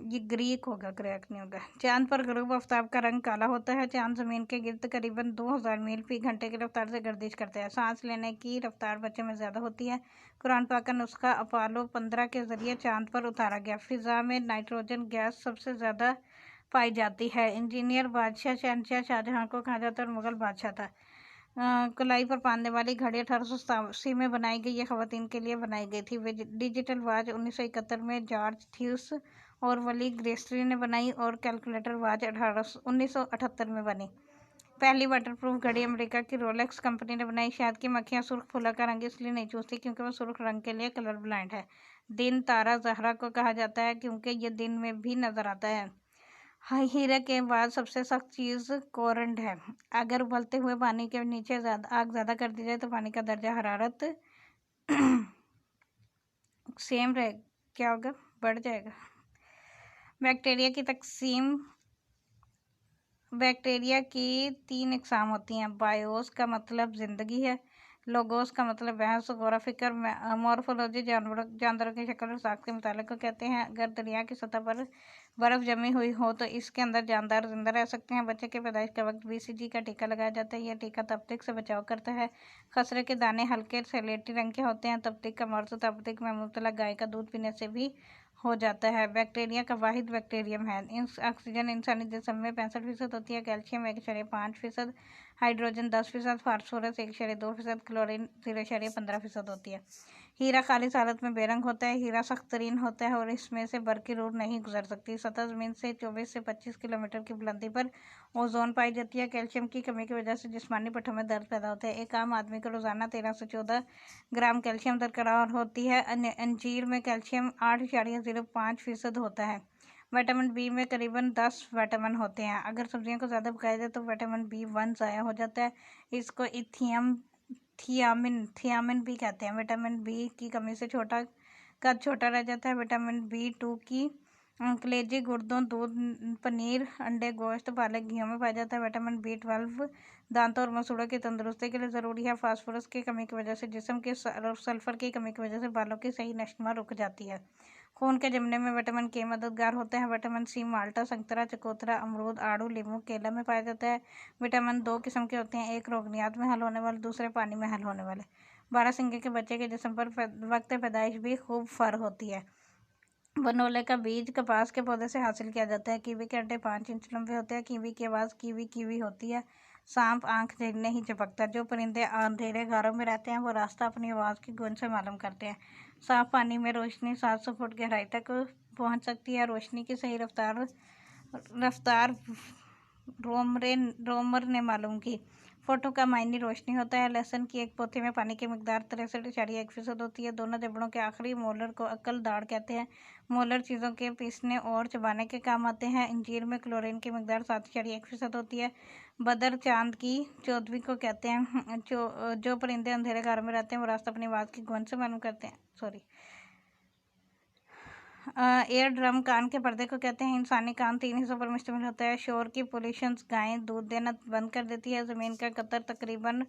ये ग्रीक होगा, क्रैक नहीं होगा। चांद पर गरूब आफ्ताब का रंग काला होता है। चांद ज़मीन के गिर्द करीबन 2000 मील फी घंटे की रफ्तार से गर्दिश करता है। सांस लेने की रफ्तार बच्चों में ज़्यादा होती है। कुरान पाक का नुस्खा अपोलो 15 के ज़रिए चांद पर उतारा गया। फ़िज़ा में नाइट्रोजन गैस सबसे ज़्यादा पाई जाती है। इंजीनियर बादशाह शहंशाह शाहजहाँ को कहा जाता है और मुग़ल बादशाह था। कलाई पर बांधने वाली घड़ी 1887 में बनाई गई। ये ख़वातीन के लिए बनाई गई थी। डिजिटल वॉच 1971 में जॉर्ज थ्यूस और वली ग्रेस्ट्री ने बनाई और कैलकुलेटर वॉच 1978 में बनी। पहली वाटरप्रूफ घड़ी अमेरिका की रोलेक्स कंपनी ने बनाई। शहद की मक्खियाँ सुर्ख फूलों का रंग इसलिए नहीं चूसती क्योंकि वह सुर्ख रंग के लिए कलर ब्लाइंड है। दिन तारा ज़हरा को कहा जाता है क्योंकि यह दिन में भी नज़र आता है। हीरे के बाद सबसे सख्त चीज़ कोरंट है। अगर उबलते हुए पानी के नीचे आग ज़्यादा कर दी जाए तो पानी का दर्जा हरारत सेम रहे, क्या होगा, बढ़ जाएगा। बैक्टीरिया की 3 इकसाम होती हैं। बायोस का मतलब ज़िंदगी है। लोगोस का मतलब बहस, गौर फिक्र। मॉर्फोलॉजी जानवरों की शक्ल और साख्त के मुतालिक को कहते हैं। अगर दरिया की सतह पर बर्फ़ जमी हुई हो तो इसके अंदर जानदार जिंदा रह सकते हैं। बच्चे के पैदाइश के वक्त BCG का टीका लगाया जाता है। यह टीका तपदिक से बचाव करता है। खसरे के दाने हल्के सलेटी रंग के होते हैं। तपदिक का मर्ज़ तपदिक में मुब्तला गाय का दूध पीने से भी हो जाता है। बैक्टीरिया का वाहिद बैक्टीरियम है। ऑक्सीजन इंसानी जिस्म में 65% होती है, कैल्शियम 1.5%, हाइड्रोजन 10%, फास्फोरस 1.2%, क्लोरीन 0.15% होती है। हीरा खालिस हालत में बेरंग होता है। हीरा सख्त तरीन होता है और इसमें से बर्क़ी रूह नहीं गुजर सकती। सतह ज़मीन से 24 से 25 किलोमीटर की बुलंदी पर ओजोन पाई जाती है। कैल्शियम की कमी की वजह से जिस्मानी पट्टों में दर्द पैदा होता है। एक आम आदमी को रोज़ाना 13 से 14 ग्राम कैल्शियम दरकार होती है। अंजीर में कैल्शियम 8.05% होता है। विटामिन बी में करीबन 10 विटामिन होते हैं। अगर सब्जियों को ज़्यादा पकाया जाए तो विटामिन B1 ज़ाया हो जाता है। इसको थियामिन भी कहते हैं। विटामिन बी की कमी से कद छोटा रह जाता है। विटामिन B2 की कलेजी, गुर्दों, दूध, पनीर, अंडे, गोश्त, पालक, घियों में पाया जाता है। विटामिन B12 दांतों और मसूड़ों की तंदुरुस्ती के लिए ज़रूरी है। फास्फोरस की कमी की वजह से जिस्म के सल्फर की कमी की वजह से बालों की सही नशमा रुक जाती है। खून के जमने में विटामिन K मददगार होता है। विटामिन C माल्टा, संतरा, चकोतरा, अमरूद, आड़ू, नींबू, केला में पाया जाता है। विटामिन 2 किस्म के होते हैं, एक रोगनियात में हल होने वाले, दूसरे पानी में हल होने वाले। बारहसिंगे के बच्चे के जिस्म पर वक्त पैदाइश भी खूब फर होती है। बनोले का बीज कपास के पौधे से हासिल किया जाता है। कीवी के अंडे 5 इंच लंबे होते हैं। कीवी की आवाज़ कीवी कीवी होती है। सांप आंख नहीं झपकता। जो परिंदे अंधेरे घरों में रहते हैं वो रास्ता अपनी आवाज़ की गूंज से मालूम करते हैं। साफ पानी में रोशनी 700 फुट गहराई तक पहुंच सकती है। रोशनी की सही रफ्तार रोमर ने मालूम की। फोटो का मायने रोशनी होता है। लहसुन की एक पोथी में पानी की मिकदार 63.1% होती है। दोनों जबड़ों के आखिरी मोलर को अक्ल दाढ़ कहते हैं। मोलर चीज़ों के पीसने और चबाने के काम आते हैं। इंजीर में क्लोरीन की मिकदार 7.1% होती है। बदर चांद की चौदहवीं को कहते हैं। जो परिंदे अंधेरे घर में रहते हैं वो रास्ता अपनी आवाज़ की गूंज से मालूम करते हैं। एयर ड्रम कान के पर्दे को कहते हैं। इंसानी कान 3 हिस्सों पर मुश्तमिल होता है। शोर की पोल्यूशन, गायें दूध देना बंद कर देती है। ज़मीन का कतर तकरीबन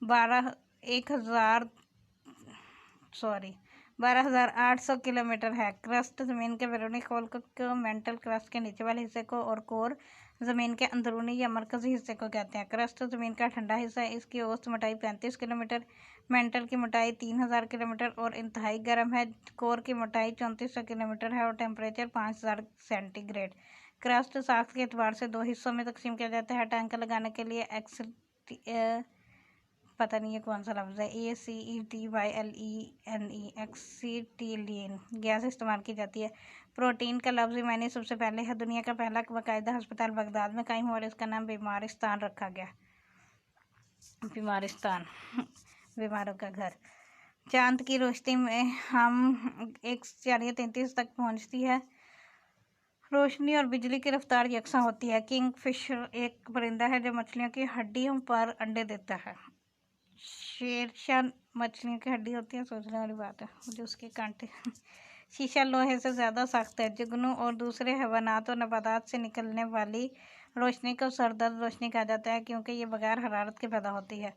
12,800 किलोमीटर है। क्रस्ट ज़मीन के बैरूनी खोल को मेंटल क्रस्ट के नीचे वाले हिस्से को और कोर ज़मीन के अंदरूनी या मरकज़ी हिस्से को कहते हैं। क्रस्ट ज़मीन का ठंडा हिस्सा है। इसकी औसत मोटाई 35 किलोमीटर, मेंटल की मोटाई 3000 किलोमीटर और इंतहाई गर्म है। कोर की मोटाई 3400 किलोमीटर है और टेम्परेचर 5000 सेंटीग्रेड। क्रस्ट साख्त के एतबार से 2 हिस्सों में तकसीम किया जाता है। टैंक लगाने के लिए पता नहीं है कौन सा लफ्ज़ है, एक्सीटिलीन गैस इस्तेमाल की जाती है। प्रोटीन का लफ्ज़ी मायने सबसे पहले है। दुनिया का पहला बाकायदा अस्पताल बगदाद में कायम हुआ और इसका नाम बीमारिस्तान रखा गया। बीमारिस्तान बीमारों का घर। चांद की रोशनी में हम 1.33 तक पहुंचती है। रोशनी और बिजली की रफ्तार यकसा होती है। किंगफिशर एक परिंदा है जो मछलियों की हड्डियों पर अंडे देता है। शेरशाह मछलियों की हड्डी होती है, सोचने वाली बात है, मुझे उसके कांटे। शीशा लोहे से ज़्यादा सख्त है। जुगनू और दूसरे हैवानात और नबातात से निकलने वाली रोशनी को सरदर्द रोशनी कहा जाता है क्योंकि ये बगैर हरारत के पैदा होती है।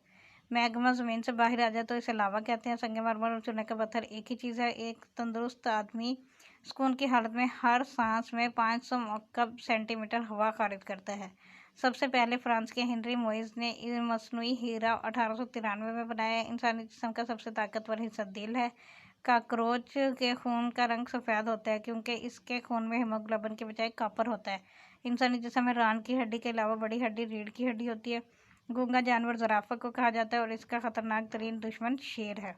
मैग्मा ज़मीन से बाहर आ जाए तो इसे लावा कहते हैं। संगमरमर और चूने का पत्थर एक ही चीज़ है। एक तंदुरुस्त आदमी सुकून की हालत में हर सांस में 500 मुकअब सेंटीमीटर हवा खारिज करता है। सबसे पहले फ्रांस के हेनरी मोइज ने मसनूई हीरा 1893 में बनाया। इंसानी जिस्म का सबसे ताकतवर हिस्सा दिल है। काकरोच के खून का रंग सफ़ेद होता है क्योंकि इसके खून में हीमोग्लोबिन के बजाय कॉपर होता है। इंसानी जिस्म में रान की हड्डी के अलावा बड़ी हड्डी रीढ़ की हड्डी होती है। गूंगा जानवर ज़राफ़ा को कहा जाता है और इसका ख़तरनाक तरीन दुश्मन शेर है।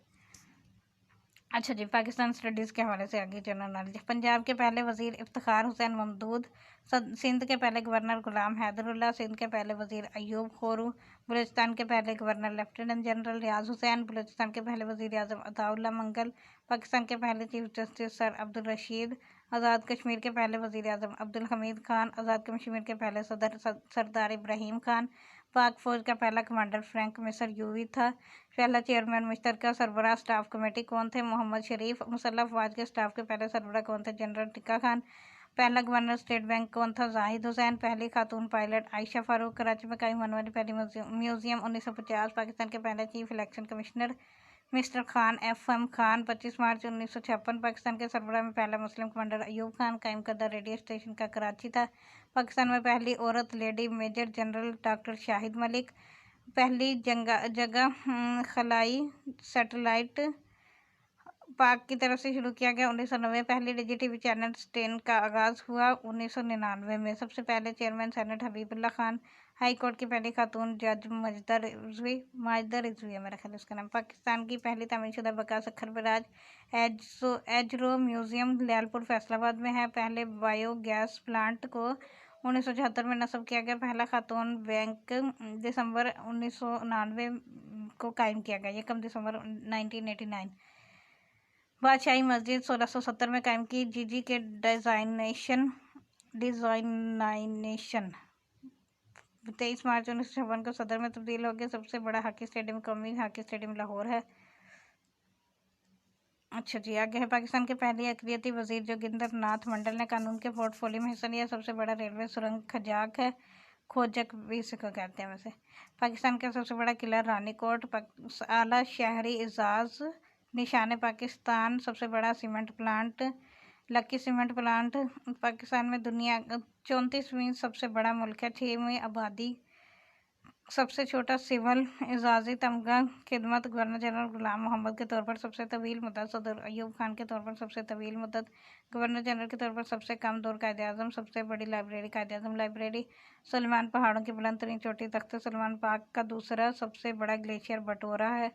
अच्छा जी, पाकिस्तान स्टडीज़ के हवाले से आगे जनरल नॉलेज। पंजाब के पहले वज़ीर इफ्तिखार हुसैन ममदूद, सिंध के पहले गवर्नर गुलाम हैदरुल्लाह, सिंध के पहले वज़ीर अयूब खोरू, बलूचिस्तान के पहले governor lieutenant general Riaz Hussain, Balochistan के पहले वज़ीर आज़म अताउल्लाह मंगल, पाकिस्तान के पहले chief justice sir Abdul Rashid, Azad Kashmir के पहले वज़ीर आज़म अब्दुल हमीद खान, आज़ाद कश्मीर के पहले सदर सरदार इब्राहिम खान, पाक फ़ौज का पहला कमांडर फ्रैंक मिसर यूवी था। पहला चेयरमैन मुश्तरका सरबराह स्टाफ कमेटी कौन थे? मोहम्मद शरीफ। मुसल्लह अफवाज के स्टाफ के पहले सरबराह कौन थे? जनरल टिक्का खान। पहला गवर्नर स्टेट बैंक कौन था? जाहिद हुसैन। पहली खातून पायलट आयशा फारूक। कराची में कायम होने वाली पहली म्यूजियम 1950। पाकिस्तान के पहले chief election commissioner mister Khan FM Khan. 25 मार्च 1956 पाकिस्तान के सरबराह में पहला मुस्लिम कमांडर अयूब खान कायम करदा रेडियो स्टेशन का कराची था। पाकिस्तान में पहली औरत lady major general doctor Shahid Malik. पहली जगह खलाई सैटेलाइट पाक की तरफ से शुरू किया गया 1990। पहली निजी टीवी चैनल 10 का आगाज़ हुआ 1999 में। सबसे पहले chairman senate Habibullah Khan, high court की पहली खातून जज माजिदा रिजवी है मेरा ख्याल उसका नाम। पाकिस्तान की पहली तामीरशुदा बकास अख्तर बराज एजरो म्यूज़ियम लियालपुर फैसलाबाद में है। पहले बायोगैस प्लांट को 1976 में नस्ब किया गया। पहला खातून बैंक दिसंबर 1999 को कायम किया गया, 1 दिसंबर 1989। बादशाही मस्जिद 1670 में कायम की। जीजी के डिजाइनेशन 23 मार्च 1956 को सदर में तब्दील हो गया। सबसे बड़ा हॉकी स्टेडियम कौमी हॉकी स्टेडियम लाहौर है। अच्छा जी, आगे है पाकिस्तान के पहले अक़लियती वजीर जोगिंदर नाथ मंडल ने कानून के पोर्टफोलियो में हिस्सा लिया। सबसे बड़ा रेलवे सुरंग खजाक है, खोजक भी इसी को कहते हैं वैसे। पाकिस्तान का सबसे बड़ा किला रानीकोट। आला शहरी एजाज निशान पाकिस्तान। सबसे बड़ा सीमेंट प्लांट लक्की सीमेंट प्लांट। पाकिस्तान में दुनिया 34वीं सबसे बड़ा मुल्क है। 6वीं आबादी। सबसे छोटा सिविल एजाजी तमगा खिदमत गवर्नर जनरल गुलाम मोहम्मद के तौर पर सबसे तवील मुद्दत। सदर अयूब खान के तौर पर सबसे तवील मुद्दत। गवर्नर जनरल के तौर पर सबसे कम दौर कायदे आज़म। सबसे बड़ी लाइब्रेरी कायदे आज़म लाइब्रेरी। सलमान पहाड़ों की बुलंद तरीन चोटी तख्त सलमान। पाक का दूसरा सबसे बड़ा ग्लेशियर बटोरा है।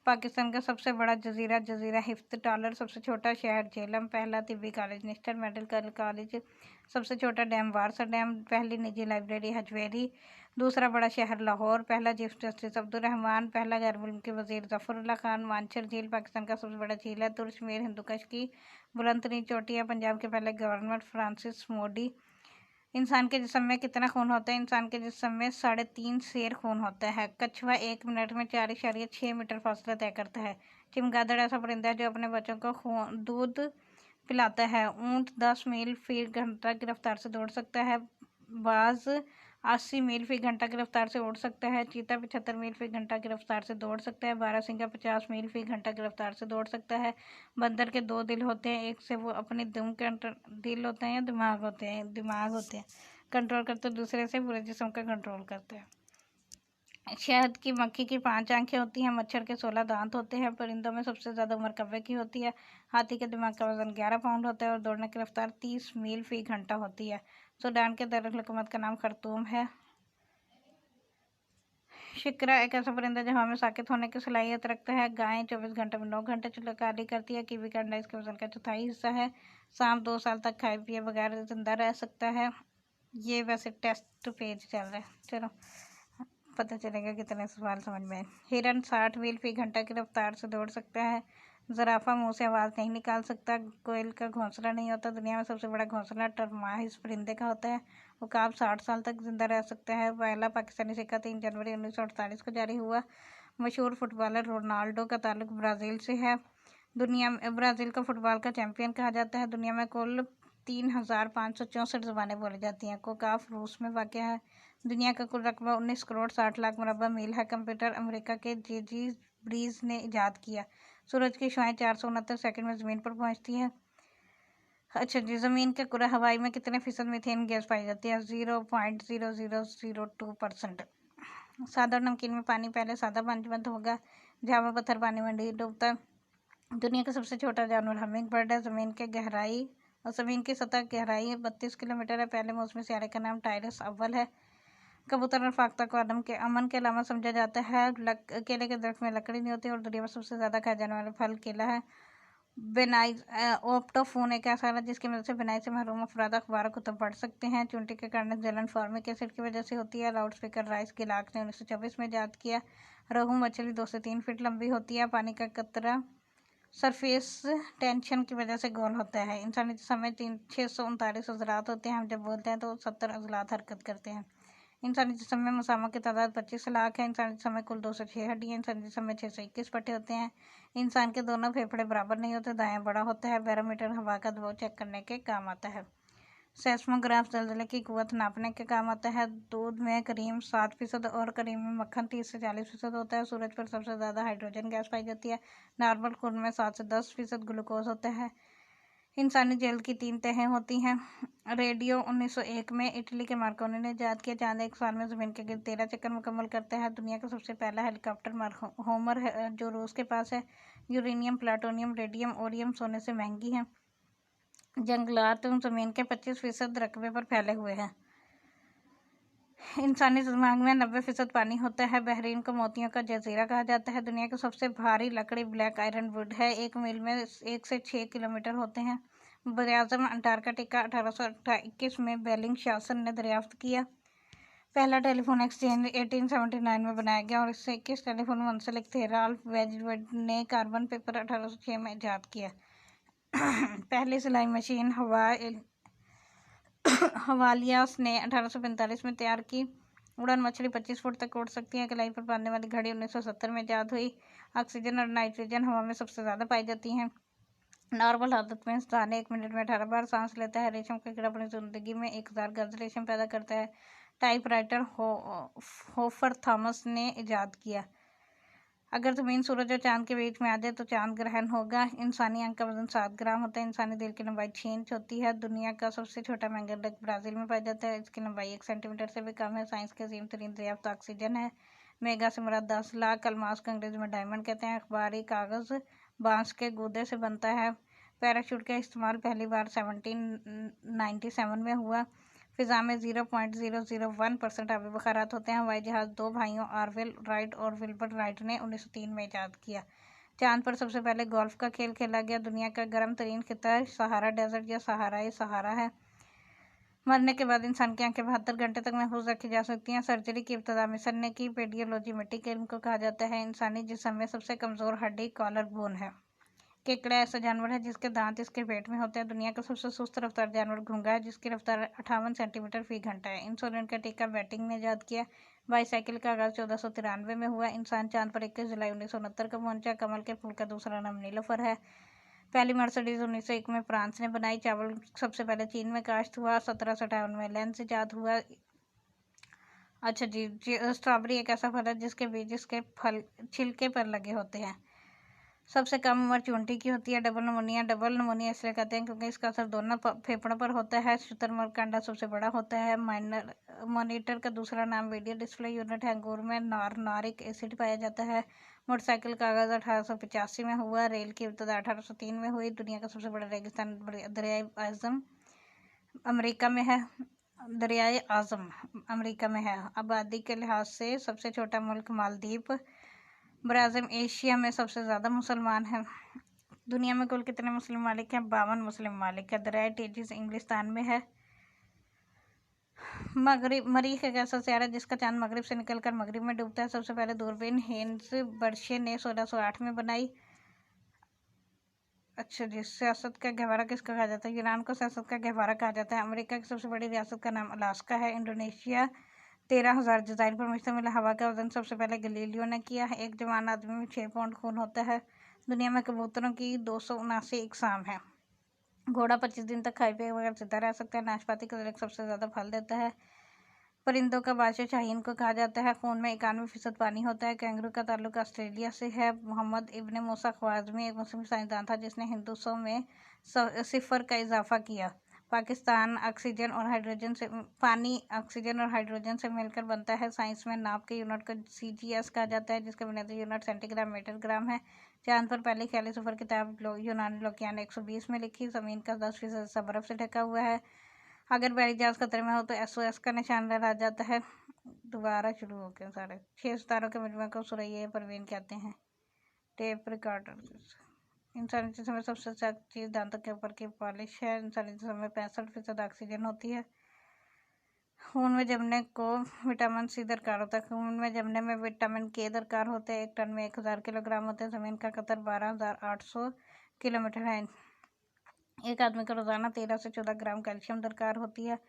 पाकिस्तान का सबसे बड़ा जजीरा जजीरा हिफ्त टालर। सबसे छोटा शहर झेलम। पहला तिब्बी कॉलेज नेशनल मेडिकल कॉलेज। सबसे छोटा डैम वारसा डैम। पहली निजी लाइब्रेरी हजवेरी। दूसरा बड़ा शहर लाहौर। पहला चीफ जस्टिस अब्दुल रहमान। पहला गैर मुल्की वजीर जफरुल्लाह खान। मानसर झील पाकिस्तान का सबसे बड़ा झील है। तुर्शमेर हिंदुकश की बुलंद तरीन चोटी है। पंजाब के पहले गवर्नर फ्रांसिस मोडी। इंसान के जिस्म में कितना खून होता है? इंसान के जिस्म में 3.5 सेर खून होता है। कछुआ 1 मिनट में 4.6 मीटर फासला तय करता है। चमगादड़ ऐसा परिंदा है जो अपने बच्चों को दूध पिलाता है। ऊंट 10 मील फी घंटा की रफ्तार से दौड़ सकता है। बाज 80 मील फी घंटा की रफ्तार से उड़ सकता है। चीता 75 मील फी घंटा की रफ्तार से दौड़ सकता है। बारहसिंगा 50 मील फी घंटा की रफ्तार से दौड़ सकता है। बंदर के 2 दिल होते हैं, एक से वो अपने दिल होते हैं या दिमाग होते हैं कंट्रोल करते हैं, दूसरे से पूरे जिस्म का कंट्रोल करते हैं। शहद की मक्खी की 5 आंखें होती हैं। मच्छर के 16 दांत होते हैं। परिंदों में सबसे ज़्यादा उम्र कौवे की होती है। हाथी के दिमाग का वजन 11 पाउंड होता है और दौड़ने की रफ्तार 30 मील फी घंटा होती है। सूडान के दारुल-हुकूमत का नाम खर्तूम है। शिकरा एक ऐसा परिंदा जो हवा में साकित होने की सलाहियत रखता है। गायें 24 घंटे में 9 घंटे चिल्लाकारी करती है। कीवी का अंडा इसके वजन का 1/4 हिस्सा है। सांप 2 साल तक खाए पिए बगैर जिंदा रह सकता है। ये वैसे टेस्ट पेज चल रहा है, चलो पता चलेगा कितने सवाल समझ में आए। हिरन 60 मील फी घंटा की रफ्तार से दौड़ सकता है। ज़राफ़ा मुंह से आवाज़ नहीं निकाल सकता। कोयल का घोंसला नहीं होता। दुनिया में सबसे बड़ा घोंसला टरमाहिस परिंदे का होता है। उकाब 60 साल तक जिंदा रह सकता है। पहला पाकिस्तानी सिक्का 3 जनवरी 1948 को जारी हुआ। मशहूर फुटबॉलर रोनाल्डो का ताल्लुक ब्राज़ील से है। दुनिया में ब्राज़ील को फुटबॉल का चैम्पियन कहा जाता है। दुनिया में कुल 3564 ज़बानें बोली जाती हैं। कोकाफ रूस में वाक़ है। दुनिया का कुल रकबा 19 करोड़ 60 लाख मुरबा मील है। कंप्यूटर अमेरिका के जेजी ब्रीज ने ईजाद किया। सूरज की शुआएं 469 सेकंड में ज़मीन पर पहुंचती है। अच्छा जी, ज़मीन के कुरा हवाई में कितने फीसद मीथेन गैस पाई जाती है? 0.0002%। सादा और नमकीन में पानी पहले सादा पानी बंद होगा। जावा पत्थर पानी में नहीं डूबता। दुनिया का सबसे छोटा जानवर हमिंग बर्ड है। ज़मीन की सतह गहराई 32 किलोमीटर है। पहले मौसमी सियारे का नाम टाइरस अव्वल है। कबूतर और फाख्ता को अमन के अलावा समझा जाता है। केले के दरख्त में लकड़ी नहीं होती और दुनिया में सबसे ज़्यादा खाए जाने वाला फल केला है। ओप्टोफोन एक ऐसा है जिसकी मदद से बिनाई से महरूम अफराद अखबार कुतुब पढ़ सकते हैं। चूंटी के कारण जलन फॉर्मिक एसिड की वजह से होती है। लाउड स्पीकर राइस गिलाक ने 1924 में ईजाद किया। रोहू मछली 2 से 3 फीट लंबी होती है। पानी का कतरा सरफेस टेंशन की वजह से गोल होता है। इंसानी जिस्म में 639 अज़लात होते हैं। हम जब बोलते हैं तो 70 अज़लात हरकत करते हैं। इंसानी जिस्म में मसामा की तादाद 25 लाख है। इंसानी जिस्म में कुल 206 हड्डियाँ। इंसानी जिस्म में 6 से 21 पट्टे होते हैं। इंसान के दोनों फेफड़े बराबर नहीं होते, दायां बड़ा होता है। बैरोमीटर हवा का दबाव चेक करने के काम आता है। सेस्मोग्राफ ज़लज़ले की कुव्वत नापने के काम आता है। दूध में करीम 7% और करीम में मक्खन 30 से 40% होता है। सूरज पर सबसे ज़्यादा हाइड्रोजन गैस पाई जाती है। नॉर्मल खून में 7 से 10% ग्लूकोज होता है। इंसानी जल्द की 3 तहें होती हैं। रेडियो 1901 में इटली के मार्कोनी ने ईजाद किया। चांद 1 साल में ज़मीन के गिर्द 13 चक्कर मुकम्मल करता है। दुनिया का सबसे पहला हेलीकॉप्टर होमर है जो रूस के पास है। यूरेनियम, प्लाटोनियम, रेडियम, ओरियम सोने से महंगी हैं। जंगलात ज़मीन के 25% रकबे पर फैले हुए हैं। इंसानी दिमाग में 90% पानी होता है। बहरीन को मोतियों का जजीरा कहा जाता है। दुनिया की सबसे भारी लकड़ी ब्लैक आयरन वुड है। 1 मील में 1 से 6 किलोमीटर होते हैं। बरआज़म अंटार्कटिका 1821 में बेलिंग शासन ने दरियाफ्त किया। पहला टेलीफोन एक्सचेंज 1879 में बनाया गया और इससे 21 टेलीफोन मुंसलिक थे। राल्फ वेजवुड ने कार्बन पेपर 1806 में ईजाद किया। पहली सिलाई मशीन हवालियास ने 1845 में तैयार की। उड़न मछली 25 फुट तक उड़ सकती है। कलाई पर बांधने वाली घड़ी 1970 में ईजाद हुई। ऑक्सीजन और नाइट्रोजन हवा में सबसे ज़्यादा पाई जाती हैं। नॉर्मल हालत में इंसान 1 मिनट में 18 बार सांस लेता है। रेशम का कीड़ा अपनी जिंदगी में 1000 गज रेशम पैदा करता है। टाइपराइटर होफर थॉमस ने ईजाद किया। अगर ज़मीन, सूरज और चांद के बीच में आ जाए तो चांद ग्रहण होगा। इंसानी अंग का वजन 7 ग्राम होता है। इंसानी दिल की लंबाई 6 इंच होती है। दुनिया का सबसे छोटा मेगालोक ब्राज़ील में पाया जाता है। इसकी लंबाई 1 सेंटीमीटर से भी कम है। साइंस के अजीम तरीन दरियाफ्त ऑक्सीजन है। मेगा से मुराद 10 लाख। अलमास को अंग्रेजी में डायमंड कहते हैं। अखबारी कागज़ बांस के गूदे से बनता है। पैराशूट का इस्तेमाल पहली बार 1797 में हुआ। फिज़ा में 0.001% आबी बुखारात होते हैं। हवाई जहाज़ 2 भाइयों ऑरवेल राइट और विल्बर राइट ने 1903 में ईजाद किया। चांद पर सबसे पहले गोल्फ का खेल खेला गया। दुनिया का गर्म तरीन खिता सहारा डेजर्ट या सहारा है। मरने के बाद इंसान की आंखें 72 घंटे तक महफूज रखी जा सकती हैं। सर्जरी की इब्तिदा मिस्र ने की। पेडियोलॉजी मिट्टी के इल्म को कहा जाता है। इंसानी जिस्म में सबसे कमज़ोर हड्डी कॉलर बोन है। केकड़ा ऐसा जानवर है जिसके दांत इसके पेट में होते हैं। दुनिया का सबसे सुस्त रफ्तार जानवर घोंघा है जिसकी रफ्तार 58 सेंटीमीटर फी घंटा है। इंसुलिन का टीका बैटिंग ने ईजाद किया। बाईसाइकिल का आगाज 1493 में हुआ। इंसान चांद पर 21 जुलाई 1969 को पहुंचा। कमल के फूल का दूसरा नाम नीलोफर है। पहली मर्सिडीज 1901 में फ्रांस ने बनाई। चावल सबसे पहले चीन में काश्त हुआ। 1757 में लेंस ईजाद हुआ। अच्छा जी, स्ट्रॉबेरी एक ऐसा फल है जिसके बीज इसके फल छिलके पर लगे होते हैं। सबसे कम उम्र चूंटी की होती है। डबल नमोनिया इसलिए कहते हैं क्योंकि इसका असर दोनों फेफड़ों पर होता है। शुतुरमुर्ग का अंडा सबसे बड़ा होता है। मॉनिटर का दूसरा नाम वीडियो डिस्प्ले यूनिट है। अंगूर में नॉरिक एसिड पाया जाता है। मोटरसाइकिल का आगाज 1885 में हुआ। रेल की इब्तिदा 1803 में हुई। दुनिया का सबसे बड़ा रेगिस्तान दरियाए आज़म अमेरिका में है। दरियाए आज़म अमेरिका में है। आबादी के लिहाज से सबसे छोटा मुल्क मालदीव। ब्राज़ील एशिया में सबसे ज़्यादा मुसलमान हैं। दुनिया में कुल कितने मुस्लिम मालिक हैं? 52 मुस्लिम मालिक है। दरियाए टीजिस इंग्लिस्तान में है। मरीख एक ऐसा सियारा जिसका चांद मगरिब से निकलकर मगरिब में डूबता है। सबसे पहले दूरबीन हेन्स बर्शे ने 1608 में बनाई। अच्छा जी, सियासत का गहवारा किसका कहा जाता है? ईरान को सियासत का गहवारा कहा जाता है। अमेरिका की सबसे बड़ी रियासत का नाम अलास्का है। इंडोनेशिया 13,000 जज़ाइर पर मुश्तमिल। हवा का वजन सबसे पहले गलीलियो ने किया है। एक जवान आदमी में 6 पाउंड खून होता है। दुनिया में कबूतरों की 279 इकसाम है। घोड़ा 25 दिन तक खाए पिए बगैर जिंदा रह सकता है। नाशपाती का दरख्त सबसे ज़्यादा फल देता है। परिंदों का बादशाह शाहीन को कहा जाता है। खून में 91% पानी होता है। कैंगरू का ताल्लुक ऑस्ट्रेलिया से है। मोहम्मद इब्ने मूसा ख्वारिज़मी एक मुस्लिम साइंसदान था जिसने हिंदुओं में 0 का इजाफा किया। पानी ऑक्सीजन और हाइड्रोजन से मिलकर बनता है। साइंस में नाप के यूनिट को CGS कहा जाता है जिसका बुनियादी यूनिट सेंटीग्राम मीटर ग्राम है। चांद पर पहली ख्याली सफ़र किताब यूनानी लोकियान ने 120 में लिखी। ज़मीन का 10% हिस्सा बर्फ़ से ढका हुआ है। अगर बहरी जहाज़ खतरे में हो तो SOS का निशान लहरा जाता है। दोबारा शुरू हो गए सारे। 6 सितारों के मजमूए को सुरैया परवीन कहते हैं। टेप रिकॉर्डर इंसानी जिस्म में सबसे सख्त चीज़ दांतों के ऊपर की पॉलिश है। इंसानी जिस्म में 65% ऑक्सीजन होती है। खून में जमने को विटामिन C दरकार होता है। खून में जमने में विटामिन K दरकार होता है। 1 टन में 1000 किलोग्राम होते हैं। ज़मीन का कतर 12,800 किलोमीटर है। एक आदमी को रोज़ाना 13 से 14 ग्राम कैल्शियम दरकार होती है।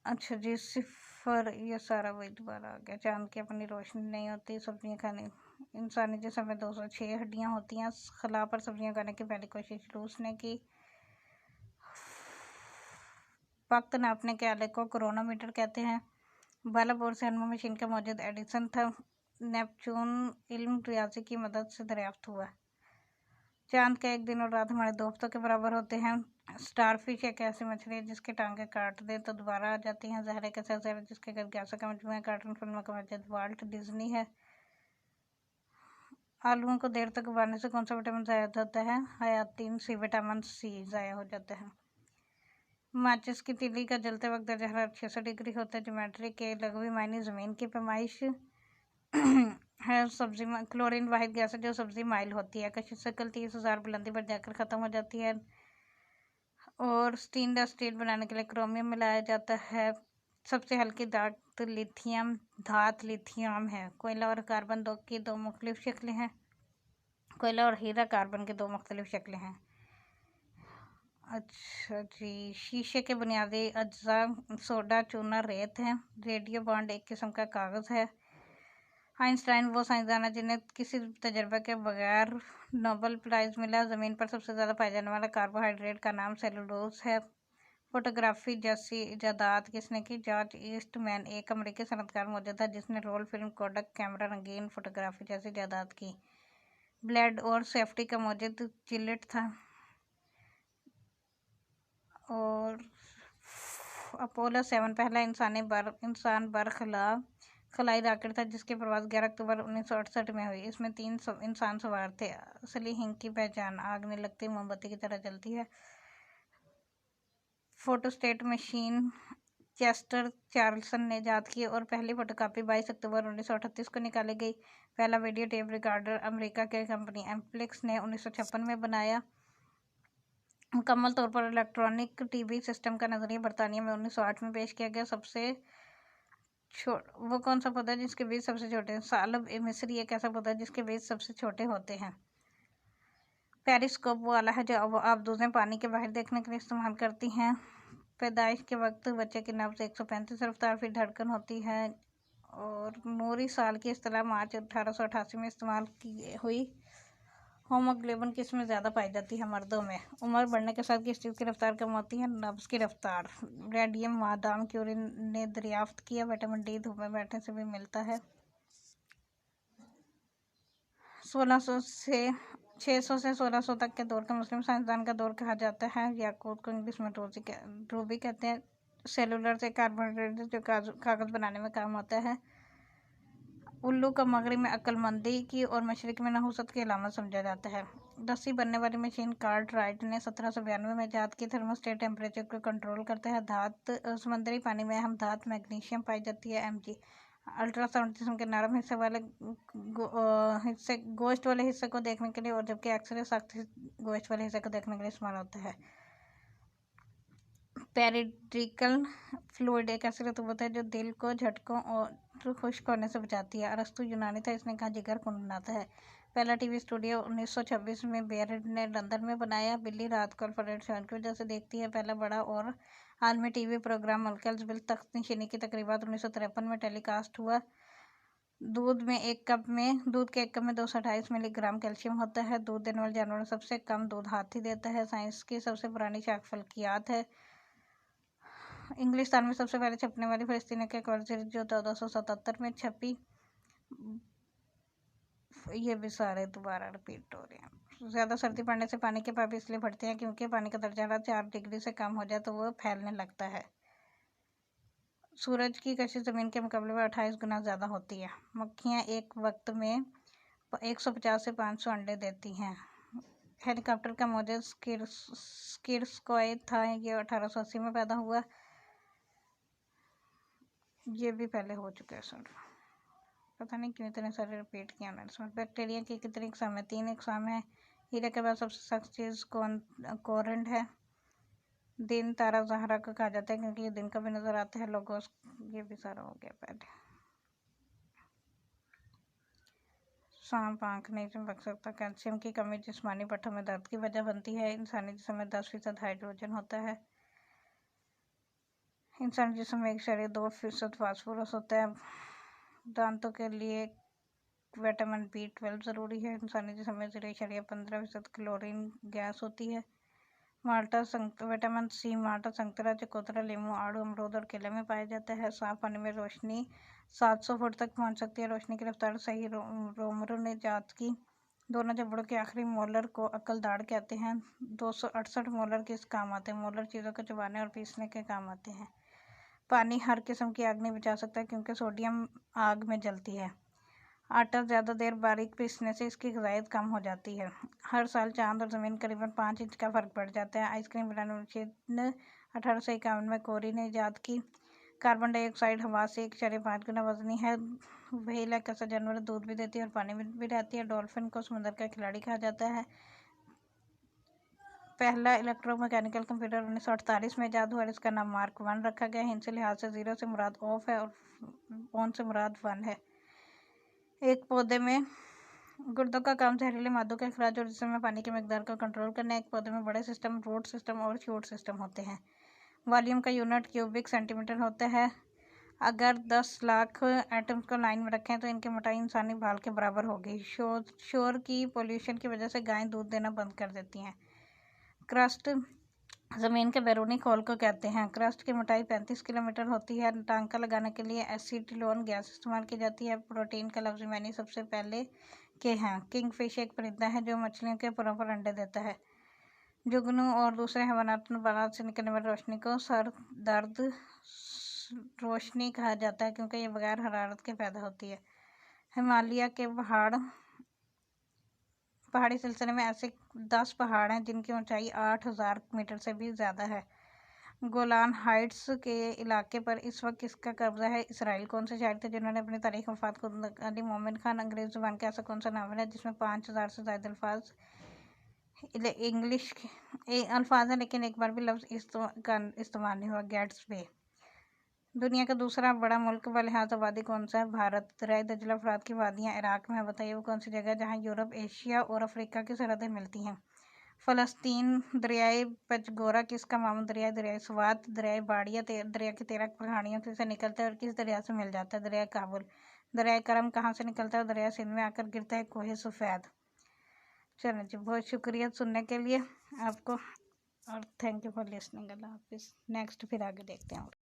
अच्छा जी, सिफर ये सारा वही दोबारा आ गया। चांद की अपनी रोशनी नहीं होती। सब्जियां खाने इंसानी जिस्म में 206 हड्डियां होती हैं। खला पर सब्जियां खाने की पहली कोशिश रूस ने की। वक्त नापने के आले को क्रोनोमीटर कहते हैं। बल्ब और सिनेमा मशीन का मौजूद एडिसन था। नेपच्यून इल्म रियाजी की मदद से दरियाफ्त हुआ। चांद का एक दिन और रात हमारे 2 हफ्तों के बराबर होते हैं। स्टारफिश एक ऐसी मछली है जिसके टांगे काट दे तो दोबारा आ जाती हैं। ज़हर एक ऐसा ज़हर जिसके घर 11 का मजमूआ कार्टून फिल्मों का मस्जिद वाल्ट डिज्नी है। आलूओं को देर तक उबालने से कौन सा विटामिन ज़ाया होता है? हयातीन सी, विटामिन सी ज़ाया हो जाता है। माचिस की तीली का जलते वक्त दर्जा हरारत 600 डिग्री होता है। ज्योमेट्री के लघवी मायने ज़मीन की पैमाइश है। सब्जी क्लोरीन वाहिद गैस है जो सब्जी माइल होती है। कशिश शक्ल 30,000 बुलंदी पर जाकर ख़त्म हो जाती है। और स्टेनलेस स्टील बनाने के लिए क्रोमियम मिलाया जाता है। सबसे हल्की धात लिथियम है। कोयला और कार्बन की दो मुख्तलिफ शक्लें हैं। कोयला और हीरा कार्बन की दो मुख्तलिफ शक्लें हैं। अच्छा जी, शीशे के बुनियादी अज्जा सोडा, चूना, रेत है। रेडियो बॉन्ड एक किस्म का कागज़ है। आइंस्टाइन वो साइंसदान है जिन्हें किसी तजर्बे के बगैर नोबेल प्राइज़ मिला। ज़मीन पर सबसे ज़्यादा पाए जाने वाला कार्बोहाइड्रेट का नाम सेलुलोज है। फोटोग्राफी जैसी इजादात किसने की? जॉर्ज ईस्टमैन एक अमेरिकी सनअतकार मौजूद था जिसने रोल फिल्म, कोडक कैमरा, रंगीन फोटोग्राफी जैसी इजादात की। ब्लेड और सेफ्टी का मौजूद जिलेट था। और अपोलो 7 पहला इंसान खलाई रॉकेट था जिसकी परवाज़ 11 अक्टूबर 1968 में हुई। इसमें 3 इंसान सवार थे। असली हिंग की पहचान आग में लगती मोमबत्ती की तरह जलती है। फोटोस्टेट मशीन चेस्टर चार्ल्सन ने इजाद की और पहली फोटोकॉपी 22 अक्टूबर 1938 को निकाली गई। पहला वीडियो टेप रिकॉर्डर अमेरिका के कंपनी एम्प्लिक्स ने 1956 में बनाया। मुकम्मल तौर पर इलेक्ट्रॉनिक टीवी सिस्टम का नज़रिया बरतानिया में 1908 में पेश किया गया। वो कौन सा पौधा है जिसके बीज सबसे छोटे हैं? सालब मिस्री एक ऐसा पौधा है जिसके बीज सबसे छोटे होते हैं। पेरिस्कोप वो आला है जो आप दूसरे पानी के बाहर देखने के लिए इस्तेमाल करती हैं। पैदाइश के वक्त बच्चे की नब्ज़ 135 रफ्तार फीट धड़कन होती है। और नूरी साल की इस्तिलाह मार्च 1888 में इस्तेमाल की हुई। होमोग्लोबिन किस में ज़्यादा पाई जाती है? मर्दों में। उम्र बढ़ने के साथ किस चीज़ की रफ्तार कम होती है? नब्ज़ की रफ्तार। रेडियम मादाम क्यूरी ने दरियाफ्त किया। विटामिन डी धूप में बैठने से भी मिलता है। 600 से 1600 तक के दौर का मुस्लिम साइंसदान का दौर कहा जाता है। याकूत को इंग्लिश में रूबी कहते हैं। सेलुलर से कार्बोहाइड्रेट जो कागज़ बनाने में काम आता है। उल्लू का मगरिब में अक्लमंदी की और मशरिक में नहुसत की अलामत समझा जाता है। रस्सी बनने वाली मशीन कार्टराइट ने 1792 में इजाद की। थर्मोस्टेट टेम्परेचर को कंट्रोल करता है। समुद्री पानी में अहम धात मैग्नीशियम पाई जाती है। Mg अल्ट्रासाउंड जिस्म के नरम हिस्से वाले गोश्त वाले हिस्से को देखने के लिए और जबकि एक्सरे सख्त गोश्त वाले हिस्से को देखने के लिए इस्तेमाल होता है। पेरिड्रिकल फ्लूइड एक ऐसी रतूबत है जो दिल को झटकों और खुश्क होने से बचाती है। अरस्तु यूनानी था, इसने कहा जिगर खून बनाता है। पहला टीवी स्टूडियो 1926 में बेयरड ने लंदन में बनाया। बिल्ली रात को अल्फ्रेड शॉन की वजह से देखती है। पहला बड़ा और आलमी टीवी प्रोग्राम मलकल्स बिल तख्त नशीनी की तकरीबात 1953 में टेलीकास्ट हुआ। दूध के एक कप में 228 मिलीग्राम कैल्शियम होता है। दूध देने वाले जानवरों में सबसे कम दूध हाथी देता है। साइंस की सबसे पुरानी शाख फल्कियात है। इंग्लिस्तान में सबसे पहले छपने वाली फ़लस्तीनी की अखबार सीरीज जो 1477 में छपी। ये भी सारे दोबारा रिपीट हो रहे हैं। ज़्यादा सर्दी पड़ने से पानी के पाइप इसलिए फटते हैं क्योंकि पानी का दर्जा 4 डिग्री से कम हो जाए तो वो फैलने लगता है। सूरज की कशिश ज़मीन के मुकाबले में 28 गुना ज़्यादा होती है। मक्खियाँ एक वक्त में 150 से 500 अंडे देती हैं। हेलीकॉप्टर का मॉडल स्किर्स्कोय था। ये 1880 में पैदा हुआ। ये भी पहले हो चुका है सर, पता नहीं क्यों इतने सारे रिपीट किया मैंने इसमें। बैक्टीरिया की कितनी इकसाम है? 3 इकसाम है। हीरे के बाद सबसे सख्त चीज़ कोरेंट है। दिन तारा ज़हरा को कहा जाता है क्योंकि ये दिन का भी नज़र आता है। लोगोस ये भी सारा हो गया पहले। सांप आँख नहीं चमक सकता। कैल्शियम की कमी जिस्मानी पट्टों में दर्द की वजह बनती है। इंसानी जिस्म में 10% हाइड्रोजन होता है। इंसानी जिस्म में एक शरीर 2% फास्फोरस होता है। दांतों के लिए विटामिन B12 ज़रूरी है। इंसानी जिस्म में 0.15% क्लोरीन गैस होती है। विटामिन C माल्टा, संतरा, चकोतरा, लीमू, आड़ू, अमरूद और केले में पाया जाता है। साफ पानी में रोशनी 700 फुट तक पहुंच सकती है। रोशनी की रफ्तार सही रोमरो ने इजाद की। दोनों जबड़ों के आखिरी मोलर को अकल दाढ़ कहते हैं। 268 मोलर किस काम आते हैं? मोलर चीज़ों को चबाने और पीसने के काम आते हैं। पानी हर किस्म की आग नहीं बुझा सकता क्योंकि सोडियम आग में जलती है। आटा ज़्यादा देर बारीक पीसने से इसकी ग़िज़ाइत कम हो जाती है। हर साल चांद और ज़मीन करीबन 5 इंच का फ़र्क पड़ जाता है। आइसक्रीम बनाने वाली मशीन 1851 में कोरी ने ईजाद की। कार्बन डाइऑक्साइड हवा से 1.5 गुना वज़नी है। व्हेल एक ऐसा जानवर दूध भी देती है और पानी में भी रहती है। डॉल्फिन को समुद्र का खिलाड़ी कहा जाता है। पहला इलेक्ट्रोमैकेनिकल कंप्यूटर 1948 में ईजाद हुआ और इसका नाम मार्क 1 रखा गया। हिंदी लिहाज से 0 से मुराद ऑफ है और ऑन से मुराद 1 है। एक पौधे में गुर्दों का काम जहरीले मादों के अखराज और जिस्म में पानी की मकदार को कंट्रोल करना। एक पौधे में बड़े सिस्टम, रूट सिस्टम और शूट सिस्टम होते हैं। वॉल्यूम का यूनिट क्यूबिक सेंटीमीटर होता है। अगर 10 लाख एटम्स को लाइन में रखें तो इनकी मोटाई इंसानी बाल के बराबर होगी। शोर की पोल्यूशन की वजह से गायें दूध देना बंद कर देती हैं। क्रस्ट ज़मीन के बैरूनी खोल को कहते हैं। क्रस्ट की मोटाई 35 किलोमीटर होती है। टांका लगाने के लिए एसीटिलोन गैस इस्तेमाल की जाती है। प्रोटीन का लफ्ज़ी मायने सबसे पहले के हैं। किंगफिश एक परिंदा है जो मछलियों के पुरों पर अंडे देता है। जुगनू और दूसरे हैवानात बालात से निकलने वाली रोशनी को सर दर्द रोशनी कहा जाता है क्योंकि ये बगैर हरारत के पैदा होती है। हिमालय के पहाड़ी सिलसिले में ऐसे 10 पहाड़ हैं जिनकी ऊंचाई 8000 मीटर से भी ज़्यादा है। गोलान हाइट्स के इलाके पर इस वक्त किसका कब्जा है? इसराइल। कौन से शायर थे जिन्होंने अपनी तारीख वफात को अली मोमिन खान? अंग्रेज़ ज़ुबान का ऐसा कौन सा नावल है जिसमें 5000 से ज़्यादा अल्फाज इंग्लिश अल्फाज हैं लेकिन एक बार भी लफ्ज़ इस्तेमाल नहीं हुआ? गैट्सबी। दुनिया का दूसरा बड़ा मुल्क व लिहाज आबादी कौन सा है? भारत। दरियाई दजला फरात की वादियाँ इराक में है। बताइए वो कौन सी जगह है जहाँ यूरोप, एशिया और अफ्रीका की सरहदें मिलती हैं? फ़लस्तीन। दरियाई पंजगोरा किसका मामू दरिया? दरियाई स्वात। दरियाई बाड़िया दरिया की 13 पहाड़ियों से निकलता है और किस दरिया से मिल जाता है? दरिया काबुल। दरिया करम कहाँ से निकलता है और दरिया सिंध में आकर गिरता है? कोहे सफ़ेद। चलो जी, बहुत शुक्रिया सुनने के लिए आपको और थैंक यू फॉर लिसनिंग। अल्लाह हाफिज़। नेक्स्ट फिर आगे देखते हैं और